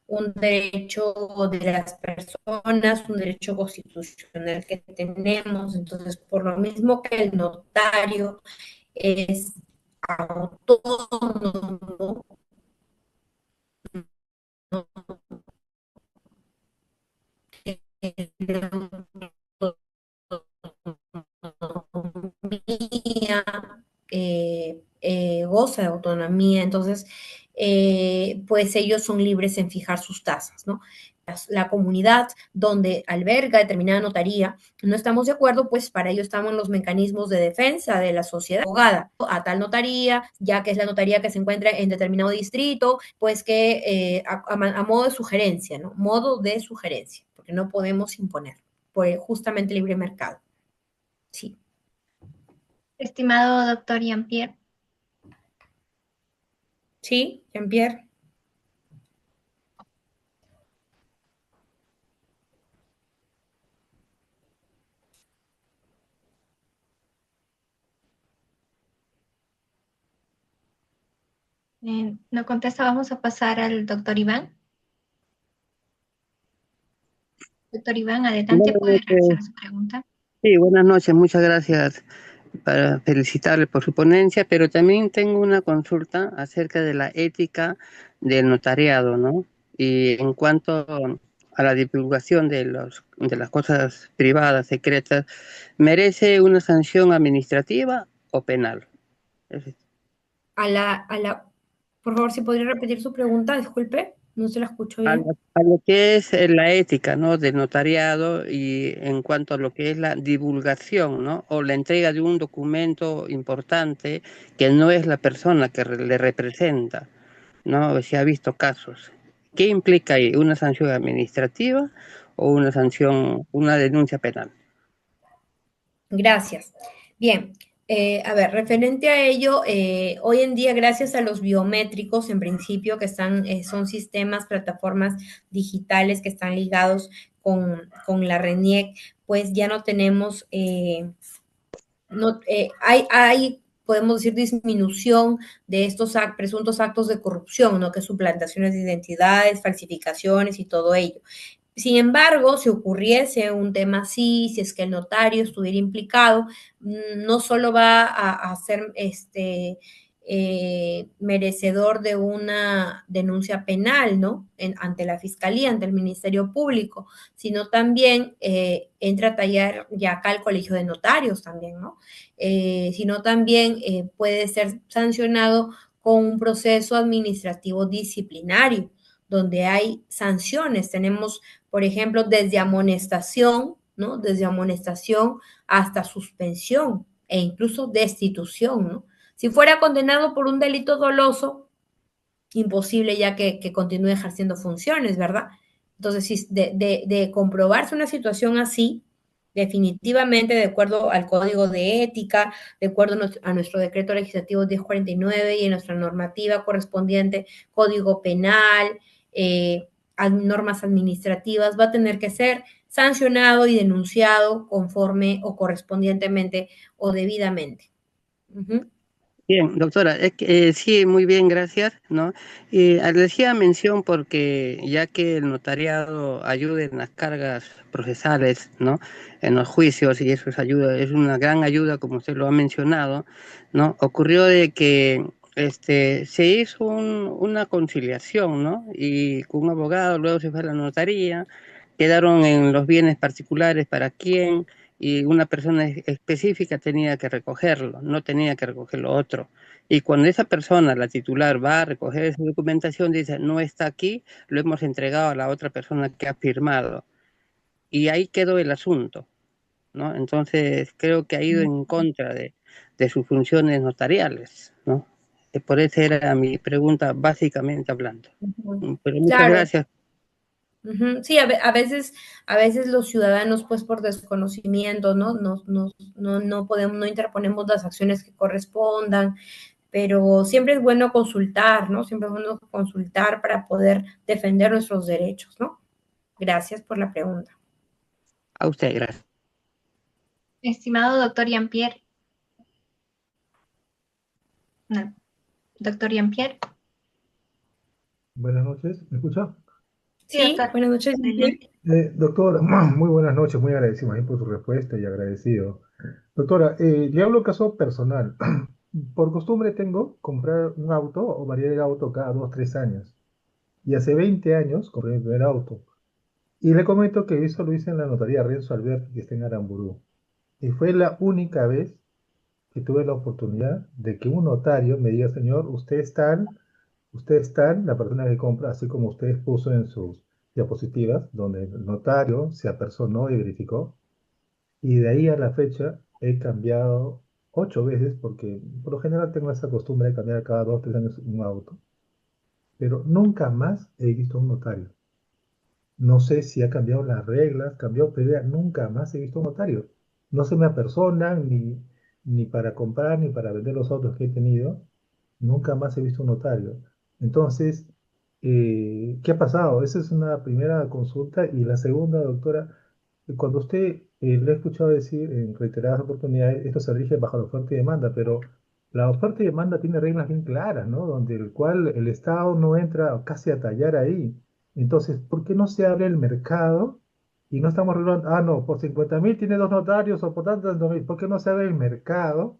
un derecho de las personas, un derecho constitucional que tenemos. Entonces, por lo mismo que el notario es autónomo, ¿no? Autonomía, goza de autonomía, entonces, pues ellos son libres en fijar sus tasas, ¿no? La comunidad donde alberga determinada notaría, no estamos de acuerdo, pues para ello estamos los mecanismos de defensa de la sociedad abogada a tal notaría, ya que es la notaría que se encuentra en determinado distrito, pues que a modo de sugerencia, ¿no? Modo de sugerencia, porque no podemos imponer, por justamente libre mercado. Sí. Estimado doctor Jean-Pierre. Sí, Jean-Pierre. No contesta, vamos a pasar al doctor Iván. Doctor Iván, adelante, Buenas puede realizar noches. su pregunta. Sí, buenas noches. Muchas gracias para felicitarle por su ponencia, pero también tengo una consulta acerca de la ética del notariado, ¿no? Y en cuanto a la divulgación de las cosas privadas, secretas, ¿merece una sanción administrativa o penal? Por favor, si podría repetir su pregunta, disculpe, no se la escucho A bien. lo, a lo que es la ética, ¿no? Del notariado y en cuanto a lo que es la divulgación, ¿no? O la entrega de un documento importante que no es la persona que le representa, ¿no? Se ha visto casos. ¿Qué implica ahí? ¿Una sanción administrativa o una denuncia penal? Gracias. Bien, a ver, referente a ello, hoy en día, gracias a los biométricos, en principio, que son sistemas, plataformas digitales que están ligados con la RENIEC, pues ya no tenemos, podemos decir, disminución de estos presuntos actos de corrupción, ¿no? Que suplantaciones de identidades, falsificaciones y todo ello. Sin embargo, si ocurriese un tema así, si es que el notario estuviera implicado, no solo va a ser merecedor de una denuncia penal, ¿no? Ante la Fiscalía, ante el Ministerio Público, sino también entra a tallar ya acá el Colegio de Notarios también, ¿no? Sino también puede ser sancionado con un proceso administrativo disciplinario, donde hay sanciones. Tenemos, por ejemplo, desde amonestación, ¿no? Desde amonestación hasta suspensión e incluso destitución, ¿no? Si fuera condenado por un delito doloso, imposible ya que continúe ejerciendo funciones, ¿verdad? Entonces, si de comprobarse una situación así, definitivamente, de acuerdo al Código de Ética, de acuerdo a nuestro decreto legislativo 1049 y en nuestra normativa correspondiente, Código Penal, normas administrativas, va a tener que ser sancionado y denunciado conforme o correspondientemente o debidamente. Bien, doctora, es que, sí, muy bien, gracias, ¿no? Le hacía mención porque ya que el notariado ayuda en las cargas procesales, ¿no? En los juicios y eso es una gran ayuda, como usted lo ha mencionado, ¿no? Ocurrió de que se hizo una conciliación, ¿no? Y con un abogado, luego se fue a la notaría, quedaron en los bienes particulares para quién y una persona específica tenía que recogerlo, no tenía que recogerlo otro. Y cuando esa persona, la titular, va a recoger esa documentación, dice, no está aquí, lo hemos entregado a la otra persona que ha firmado. y ahí quedó el asunto, ¿no? Entonces creo que ha ido en contra de sus funciones notariales, ¿no? Por eso era mi pregunta, básicamente hablando. Pero muchas Claro. gracias. Sí, a veces los ciudadanos, pues por desconocimiento, ¿no? No podemos, no interponemos las acciones que correspondan, pero siempre es bueno consultar, ¿no? Siempre es bueno consultar para poder defender nuestros derechos, ¿no? Gracias por la pregunta. A usted, gracias. Estimado doctor Jean-Pierre. No, doctor Jean-Pierre. Buenas noches, ¿me escucha? Sí, Sí, doctor. buenas noches. Adelante. Doctora, muy buenas noches, muy agradecido más bien por su respuesta y agradecido. Doctora, le hablo caso personal. Por costumbre tengo comprar un auto o variar el auto cada 2, 3 años. Y hace 20 años compré mi primer auto. Y le comento que eso lo hice en la notaría Renzo Alberti, que está en Aramburú. Y fue la única vez que tuve la oportunidad de que un notario me diga, señor, usted está, la persona que compra, así como usted expuso en sus diapositivas, donde el notario se apersonó y verificó. Y de ahí a la fecha he cambiado 8 veces, porque por lo general tengo esa costumbre de cambiar cada 2, 3 años un auto, pero nunca más he visto un notario. No sé si ha cambiado las reglas, cambió, pero ya nunca más he visto un notario. No se me apersonan ni para comprar ni para vender los autos que he tenido. Nunca más he visto un notario. Entonces, ¿qué ha pasado? Esa es una primera consulta. Y la segunda, doctora, cuando usted le he escuchado decir en reiteradas oportunidades, esto se rige bajo la oferta y demanda, pero la oferta y demanda tiene reglas bien claras, ¿no? Donde el cual el Estado no entra casi a tallar ahí. Entonces, ¿por qué no se abre el mercado y no estamos regulando, no, por 50.000 tiene dos notarios o por tanto, 2.000? ¿Por qué no se abre el mercado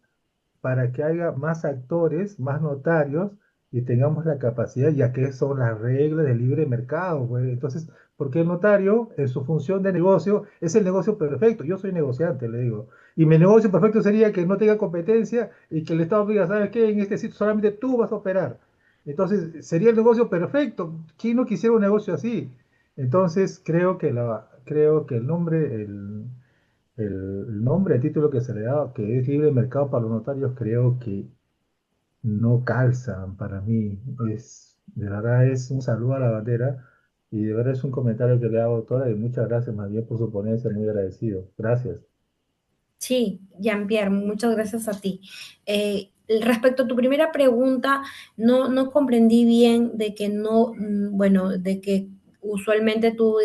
para que haya más actores, más notarios y tengamos la capacidad, ya que son las reglas del libre mercado, pues? Entonces, porque el notario, en su función de negocio, es el negocio perfecto? Yo soy negociante, le digo. Y mi negocio perfecto sería que no tenga competencia y que el Estado diga, ¿sabes qué? En este sitio solamente tú vas a operar. Entonces, sería el negocio perfecto. ¿Quién no quisiera un negocio así? Entonces, creo que el nombre, el título que se le da, que es libre mercado para los notarios, creo que no calzan para mí. De verdad es un saludo a la bandera y de verdad es un comentario que le hago, doctora, y muchas gracias más bien por su ponencia, muy agradecido. Gracias. Sí, Jean-Pierre, muchas gracias a ti. Respecto a tu primera pregunta, no comprendí bien de que bueno, de que usualmente tú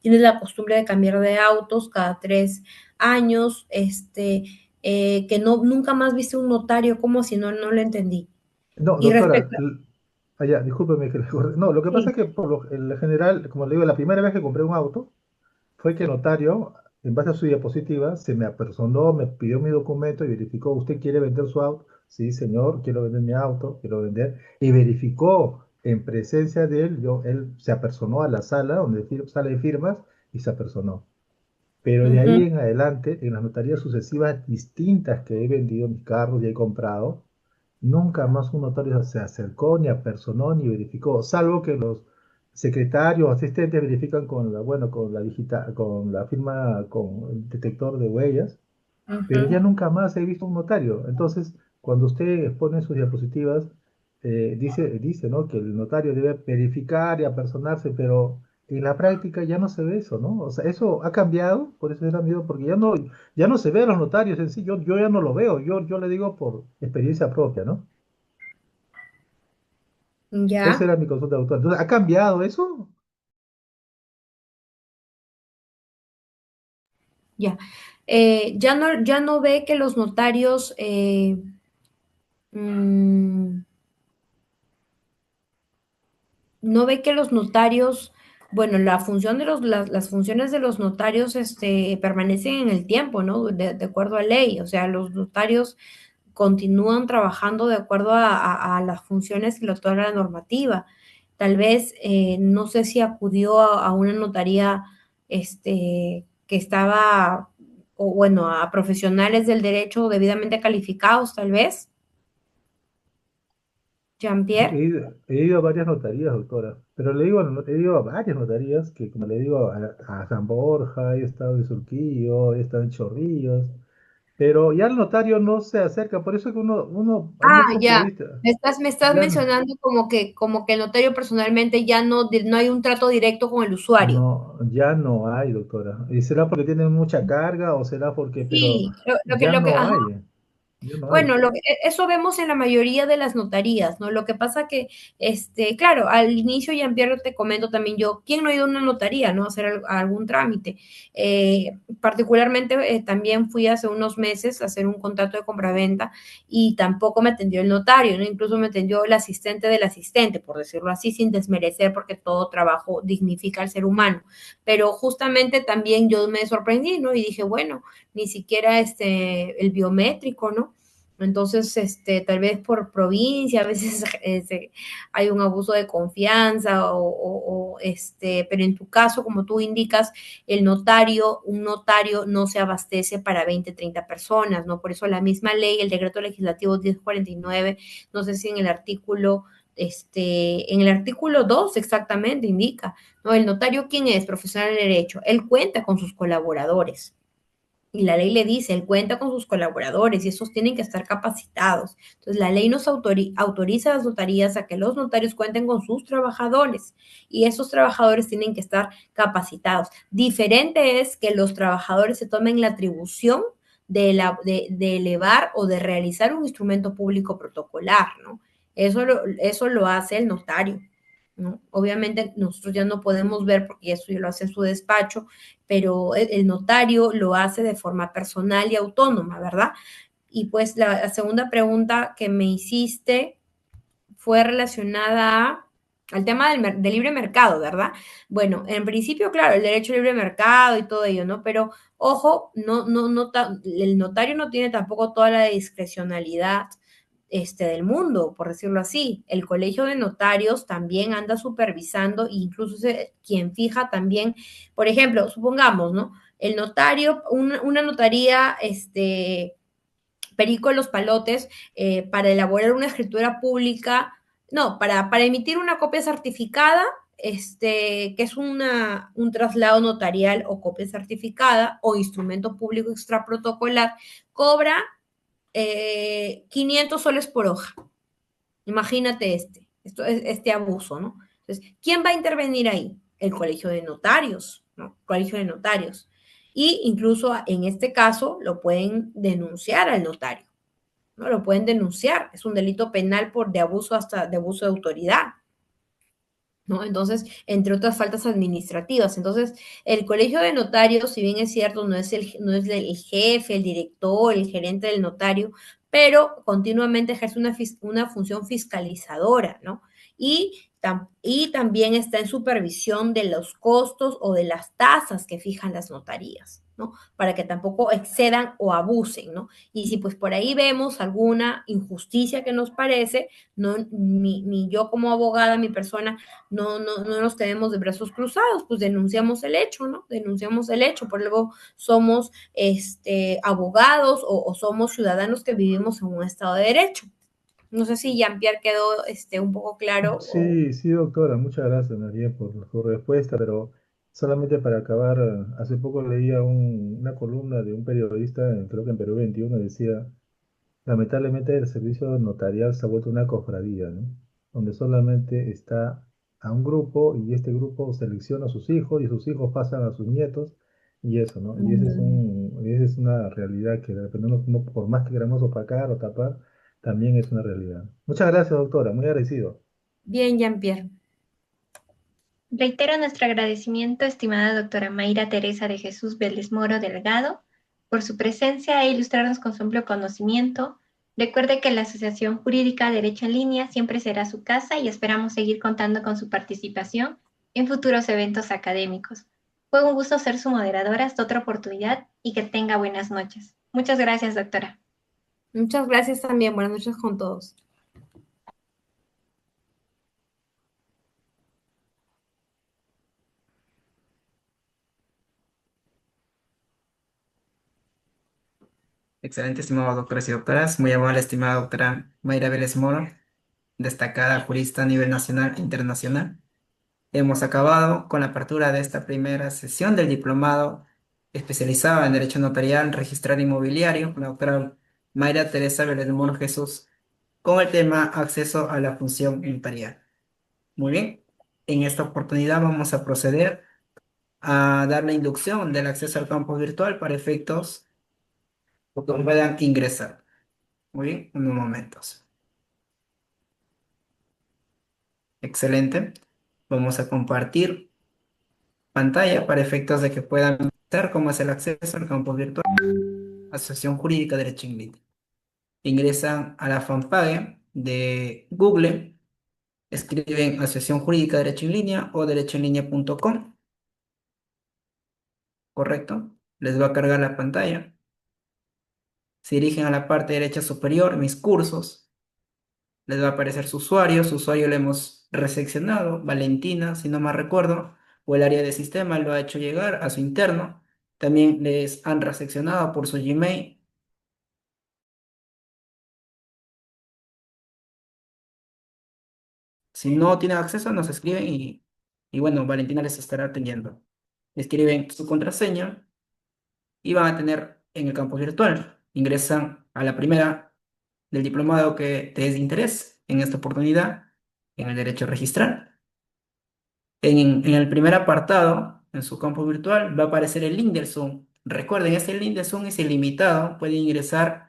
tienes la costumbre de cambiar de autos cada 3 años, que nunca más viste un notario, como si no lo entendí. No, Y doctora, respecto, ya, discúlpeme que le corte. No, lo que pasa sí, es que en general, como le digo, la primera vez que compré un auto, fue que el notario, en base a su diapositiva, se me apersonó, me pidió mi documento y verificó, ¿usted quiere vender su auto? Sí, señor, quiero vender mi auto, quiero vender. Y verificó en presencia de él, él se apersonó a la sala donde sala de firmas y se apersonó. Pero de ahí ujú, en adelante, en las notarías sucesivas distintas que he vendido mis carros y he comprado, nunca más un notario se acercó, ni apersonó, ni verificó, salvo que los secretarios o asistentes verifican con la firma, con el detector de huellas, pero ya ujú. nunca más he visto un notario. Entonces, cuando usted expone sus diapositivas, dice, ¿no? Que el notario debe verificar y apersonarse, pero en la práctica ya no se ve eso, ¿no? O sea, eso ha cambiado, por eso era miedo, porque ya no se ve a los notarios en sí, yo ya no lo veo, yo le digo por experiencia propia, ¿no? Esa Ya, era mi consulta, doctor. Entonces, ¿ha cambiado eso? ya. Ya no ve que los notarios mm, no ve que los notarios, bueno, la función de las funciones de los notarios permanecen en el tiempo, ¿no? De acuerdo a ley, o sea, los notarios continúan trabajando de acuerdo a las funciones que le otorga la normativa. Tal vez, no sé si acudió a una notaría que estaba, o bueno, a profesionales del derecho debidamente calificados, tal vez. Jean-Pierre. He ido a varias notarías, doctora, pero he ido a varias notarías que, como le digo, a San Borja, he estado en Surquillo, he estado en Chorrillos, pero ya el notario no se acerca, por eso que hay Ah, muchos ya. periodistas, Me estás ya no, mencionando como que el notario personalmente ya no hay un trato directo con el usuario. ya no hay, doctora. ¿Y será porque tienen mucha carga o será porque, pero Sí, ajá. ya no hay. Bueno, eso vemos en la mayoría de las notarías, ¿no? Lo que pasa que, claro, al inicio, Jean-Pierre, te comento también yo, ¿quién no ha ido a una notaría, ¿no? A hacer algún trámite. Particularmente, también fui hace unos meses a hacer un contrato de compraventa y tampoco me atendió el notario, ¿no? Incluso me atendió el asistente del asistente, por decirlo así, sin desmerecer, porque todo trabajo dignifica al ser humano. Pero justamente también yo me sorprendí, ¿no? Y dije, bueno, ni siquiera el biométrico, ¿no? Entonces, tal vez por provincia, a veces hay un abuso de confianza pero en tu caso, como tú indicas, un notario no se abastece para 20, 30 personas, ¿no? Por eso la misma ley, el decreto legislativo 1049, no sé si en el artículo 2 exactamente indica, ¿no? El notario, ¿quién es? Profesional de derecho. Él cuenta con sus colaboradores. Y la ley le dice, él cuenta con sus colaboradores y esos tienen que estar capacitados. Entonces, la ley nos autoriza a las notarías a que los notarios cuenten con sus trabajadores y esos trabajadores tienen que estar capacitados. Diferente es que los trabajadores se tomen la atribución de elevar o de realizar un instrumento público protocolar, ¿no? Eso lo hace el notario, ¿no? Obviamente nosotros ya no podemos ver porque eso ya lo hace en su despacho, pero el notario lo hace de forma personal y autónoma, ¿verdad? Y pues la segunda pregunta que me hiciste fue relacionada al tema del libre mercado, ¿verdad? Bueno, en principio, claro, el derecho al libre mercado y todo ello, ¿no? Pero ojo, el notario no tiene tampoco toda la discrecionalidad del mundo, por decirlo así. El colegio de notarios también anda supervisando, e incluso quien fija también, por ejemplo, supongamos, ¿no? El notario, una notaría, Perico Los Palotes, para elaborar una escritura pública, no, para emitir una copia certificada, que es un traslado notarial o copia certificada o instrumento público extraprotocolar, cobra 500 soles por hoja. Imagínate este abuso, ¿no? Entonces, ¿quién va a intervenir ahí? El colegio de notarios, ¿no? El colegio de notarios. Y incluso en este caso lo pueden denunciar al notario, ¿no? Lo pueden denunciar. Es un delito penal de abuso hasta de abuso de autoridad. ¿No? Entonces, entre otras faltas administrativas. Entonces, el colegio de notarios, si bien es cierto, no es el jefe, el director, el gerente del notario, pero continuamente ejerce una función fiscalizadora, ¿no? Y también está en supervisión de los costos o de las tasas que fijan las notarías, ¿no? Para que tampoco excedan o abusen, ¿no? Y si pues por ahí vemos alguna injusticia que nos parece, no, ni yo como abogada, mi persona, no nos tenemos de brazos cruzados, pues denunciamos el hecho, ¿no? Denunciamos el hecho, por luego somos abogados o somos ciudadanos que vivimos en un estado de derecho. No sé si Jean-Pierre quedó un poco claro. Sí, sí, doctora, muchas gracias, María, por su respuesta, pero solamente para acabar, hace poco leía una columna de un periodista, creo que en Perú 21, decía, lamentablemente el servicio notarial se ha vuelto una cofradía, ¿no? Donde solamente está a un grupo y este grupo selecciona a sus hijos y sus hijos pasan a sus nietos y eso, ¿no? Y esa es una realidad que de repente por más que queramos opacar o tapar, también es una realidad. Muchas gracias, doctora, muy agradecido. Bien, Jean-Pierre. Reitero nuestro agradecimiento, estimada doctora Mayra Teresa de Jesús Vélez Moro Delgado, por su presencia e ilustrarnos con su amplio conocimiento. Recuerde que la Asociación Jurídica Derecho en Línea siempre será su casa y esperamos seguir contando con su participación en futuros eventos académicos. Fue un gusto ser su moderadora hasta otra oportunidad y que tenga buenas noches. Muchas gracias, doctora. Muchas gracias también. Buenas noches con todos. Excelente, estimados doctores y doctoras. Muy amable, estimada doctora Mayra Vélez Moro. destacada jurista a nivel nacional e internacional. Hemos acabado con la apertura de esta primera sesión del diplomado especializado en Derecho Notarial, Registral Inmobiliario, con la doctora Mayra Teresa Vélez Moro Jesús, con el tema acceso a la función notarial. Muy bien, en esta oportunidad vamos a proceder a dar la inducción del acceso al campo virtual para efectos que puedan ingresar. Muy bien, unos momentos. Excelente. Vamos a compartir pantalla para efectos de que puedan ver cómo es el acceso al campo virtual. Asociación Jurídica Derecho en Línea. Ingresan a la fanpage de Google, escriben Asociación Jurídica Derecho en Línea o derechoenlinea.com, ¿correcto? Les va a cargar la pantalla. Se dirigen a la parte derecha superior, mis cursos. Les va a aparecer su usuario lo hemos recepcionado, Valentina, si no mal recuerdo, o el área de sistema lo ha hecho llegar a su interno. También les han recepcionado por su Gmail. Si no tienen acceso, nos escriben y bueno, Valentina les estará atendiendo. Escriben su contraseña y van a tener en el campo virtual. Ingresan a la primera del diplomado que te es de interés en esta oportunidad, en el derecho a registrar. En el primer apartado, en su campo virtual, va a aparecer el link del Zoom. Recuerden, ese link de Zoom es ilimitado. Pueden ingresar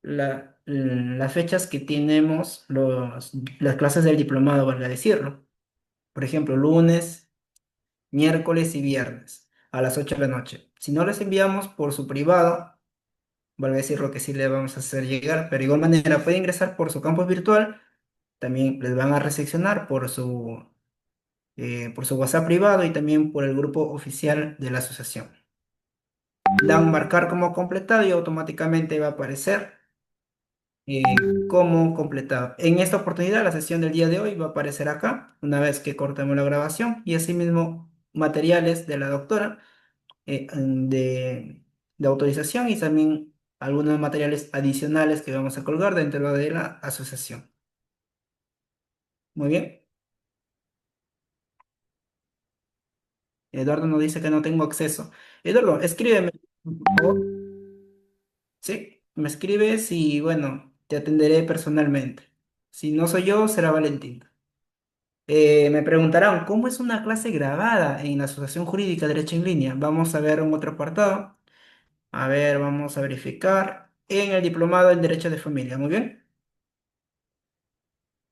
las fechas que tenemos las clases del diplomado, valga decirlo. Por ejemplo, lunes, miércoles y viernes a las 8 de la noche. Si no les enviamos por su privado, valga decirlo que sí le vamos a hacer llegar, pero de igual manera puede ingresar por su campus virtual. También les van a recepcionar por su WhatsApp privado y también por el grupo oficial de la asociación. Dan marcar como completado y automáticamente va a aparecer como completado. En esta oportunidad, la sesión del día de hoy va a aparecer acá, una vez que cortemos la grabación, y asimismo materiales de la doctora de autorización y también algunos materiales adicionales que vamos a colgar dentro de la asociación. Muy bien. Eduardo nos dice que no tengo acceso. Eduardo, escríbeme, por favor. Sí, me escribes y bueno, te atenderé personalmente. Si no soy yo, será Valentín. Me preguntarán, ¿cómo es una clase grabada en la Asociación Jurídica Derecho en Línea? Vamos a ver un otro apartado. A ver, vamos a verificar. En el diplomado en Derecho de Familia, muy bien.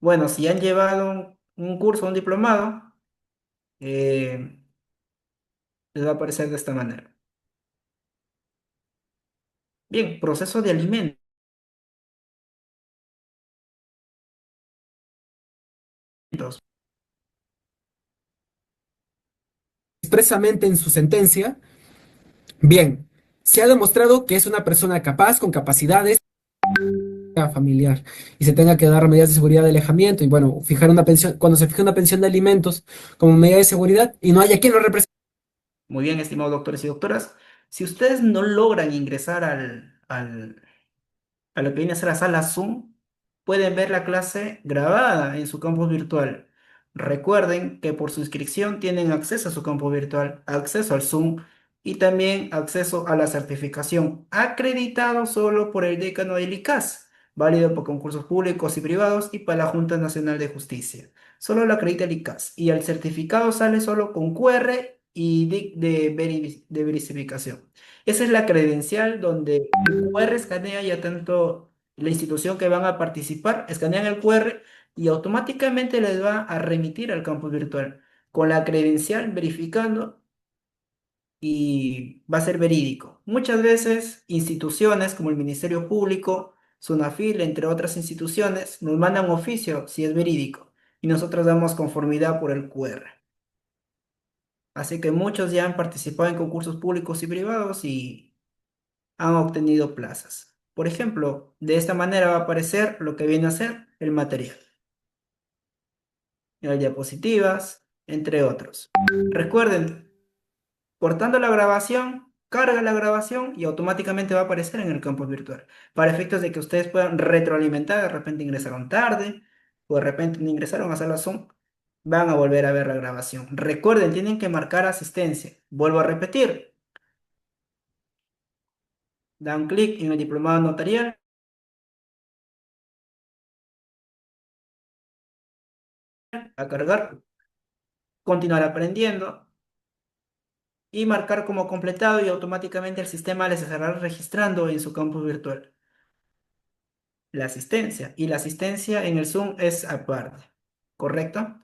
Bueno, si han llevado un curso, un diplomado, eh, les va a aparecer de esta manera. Bien, proceso de alimentos. Expresamente en su sentencia, bien, se ha demostrado que es una persona capaz, con capacidades familiar y se tenga que dar medidas de seguridad de alejamiento y bueno, fijar una pensión, cuando se fija una pensión de alimentos como medida de seguridad y no haya quien lo represente. Muy bien, estimados doctores y doctoras. Si ustedes no logran ingresar a lo que viene a ser la sala Zoom, pueden ver la clase grabada en su campus virtual. Recuerden que por suscripción tienen acceso a su campus virtual, acceso al Zoom y también acceso a la certificación, acreditado solo por el decano del ICAS, válido por concursos públicos y privados y para la Junta Nacional de Justicia. Solo lo acredita el ICAS y el certificado sale solo con QR y DIC de verificación. Esa es la credencial donde el QR escanea ya tanto la institución que van a participar, escanean el QR y automáticamente les va a remitir al campus virtual con la credencial verificando y va a ser verídico. Muchas veces instituciones como el Ministerio Público, SUNAFIL, entre otras instituciones, nos mandan oficio si es verídico y nosotros damos conformidad por el QR. Así que muchos ya han participado en concursos públicos y privados y han obtenido plazas. Por ejemplo, de esta manera va a aparecer lo que viene a ser el material, las diapositivas, entre otros. Recuerden, cortando la grabación, carga la grabación y automáticamente va a aparecer en el campus virtual, para efectos de que ustedes puedan retroalimentar, de repente ingresaron tarde, o de repente no ingresaron a sala Zoom, van a volver a ver la grabación. Recuerden, tienen que marcar asistencia. Vuelvo a repetir, dan clic en el diplomado notarial, a cargar, continuar aprendiendo y marcar como completado y automáticamente el sistema les estará registrando en su campus virtual la asistencia. Y la asistencia en el Zoom es aparte, ¿correcto?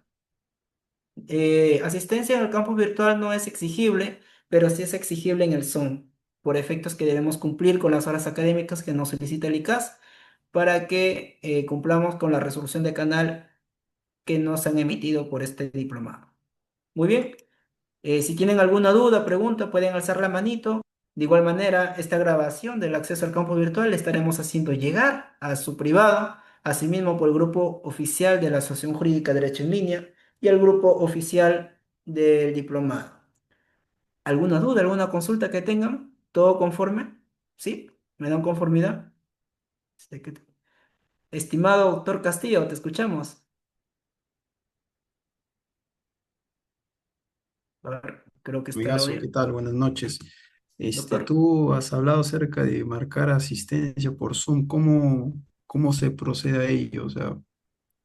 Asistencia en el campus virtual no es exigible, pero sí es exigible en el Zoom, por efectos que debemos cumplir con las horas académicas que nos solicita el ICAS para que cumplamos con la resolución de canal que nos han emitido por este diplomado. Muy bien. Si tienen alguna duda, pregunta, pueden alzar la manito. De igual manera, esta grabación del acceso al campo virtual la estaremos haciendo llegar a su privado, asimismo por el grupo oficial de la Asociación Jurídica Derecho en Línea y al grupo oficial del diplomado. ¿Alguna duda, alguna consulta que tengan? ¿Todo conforme? ¿Sí? ¿Me dan conformidad? Este que- Estimado doctor Castillo, te escuchamos. A ver, creo que está el Amigazo, audio. ¿qué tal? Buenas noches. Doctor. Tú has hablado acerca de marcar asistencia por Zoom. ¿Cómo se procede a ello? O sea,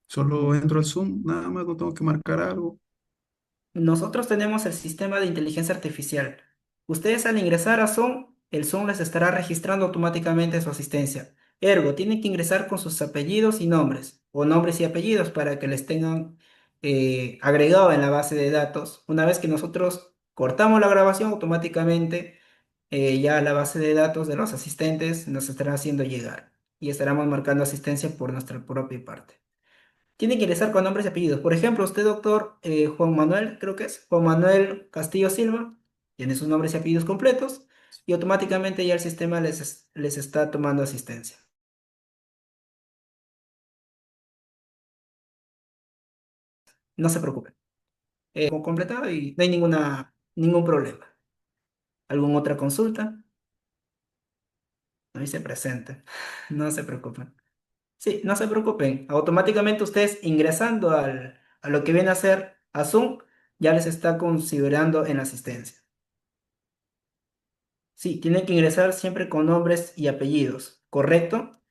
solo entro al Zoom, nada más no tengo que marcar algo. Nosotros tenemos el sistema de inteligencia artificial. Ustedes al ingresar a Zoom, el Zoom les estará registrando automáticamente su asistencia. Ergo, tienen que ingresar con sus apellidos y nombres, o nombres y apellidos para que les tengan agregado en la base de datos. Una vez que nosotros cortamos la grabación, automáticamente ya la base de datos de los asistentes nos estará haciendo llegar y estaremos marcando asistencia por nuestra propia parte. Tiene que ingresar con nombres y apellidos. Por ejemplo, usted, doctor Juan Manuel, creo que es Juan Manuel Castillo Silva, tiene sus nombres y apellidos completos y automáticamente ya el sistema les está tomando asistencia. No se preocupen. Con completado y no hay ningún problema. ¿Alguna otra consulta? No dice presente. No se preocupen. Sí, no se preocupen. Automáticamente ustedes ingresando a lo que viene a ser a Zoom, ya les está considerando en la asistencia. Sí, tienen que ingresar siempre con nombres y apellidos, ¿correcto?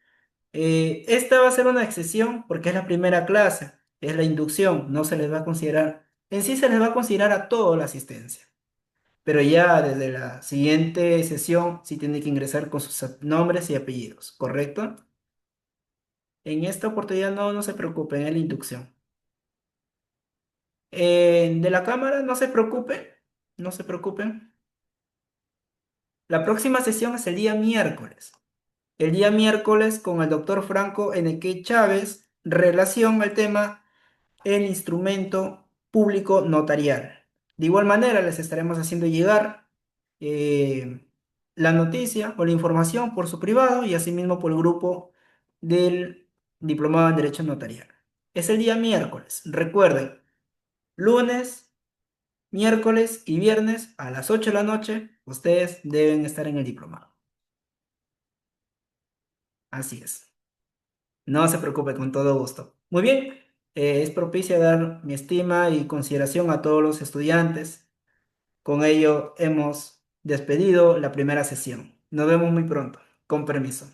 Esta va a ser una excepción porque es la primera clase, es la inducción, no se les va a considerar, en sí se les va a considerar a toda la asistencia, pero ya desde la siguiente sesión sí tienen que ingresar con sus nombres y apellidos, ¿correcto? En esta oportunidad no se preocupen, es la inducción. De la cámara no se preocupen, no se preocupen. La próxima sesión es el día miércoles. El día miércoles con el doctor Franco N.K. Chávez, relación al tema el instrumento público notarial. De igual manera, les estaremos haciendo llegar eh, la noticia o la información por su privado y asimismo por el grupo del diplomado en Derecho Notarial. Es el día miércoles. Recuerden, lunes, miércoles y viernes a las 8 de la noche, ustedes deben estar en el diplomado. Así es. No se preocupe, con todo gusto. Muy bien, es propicio dar mi estima y consideración a todos los estudiantes. Con ello hemos despedido la primera sesión. Nos vemos muy pronto. Con permiso.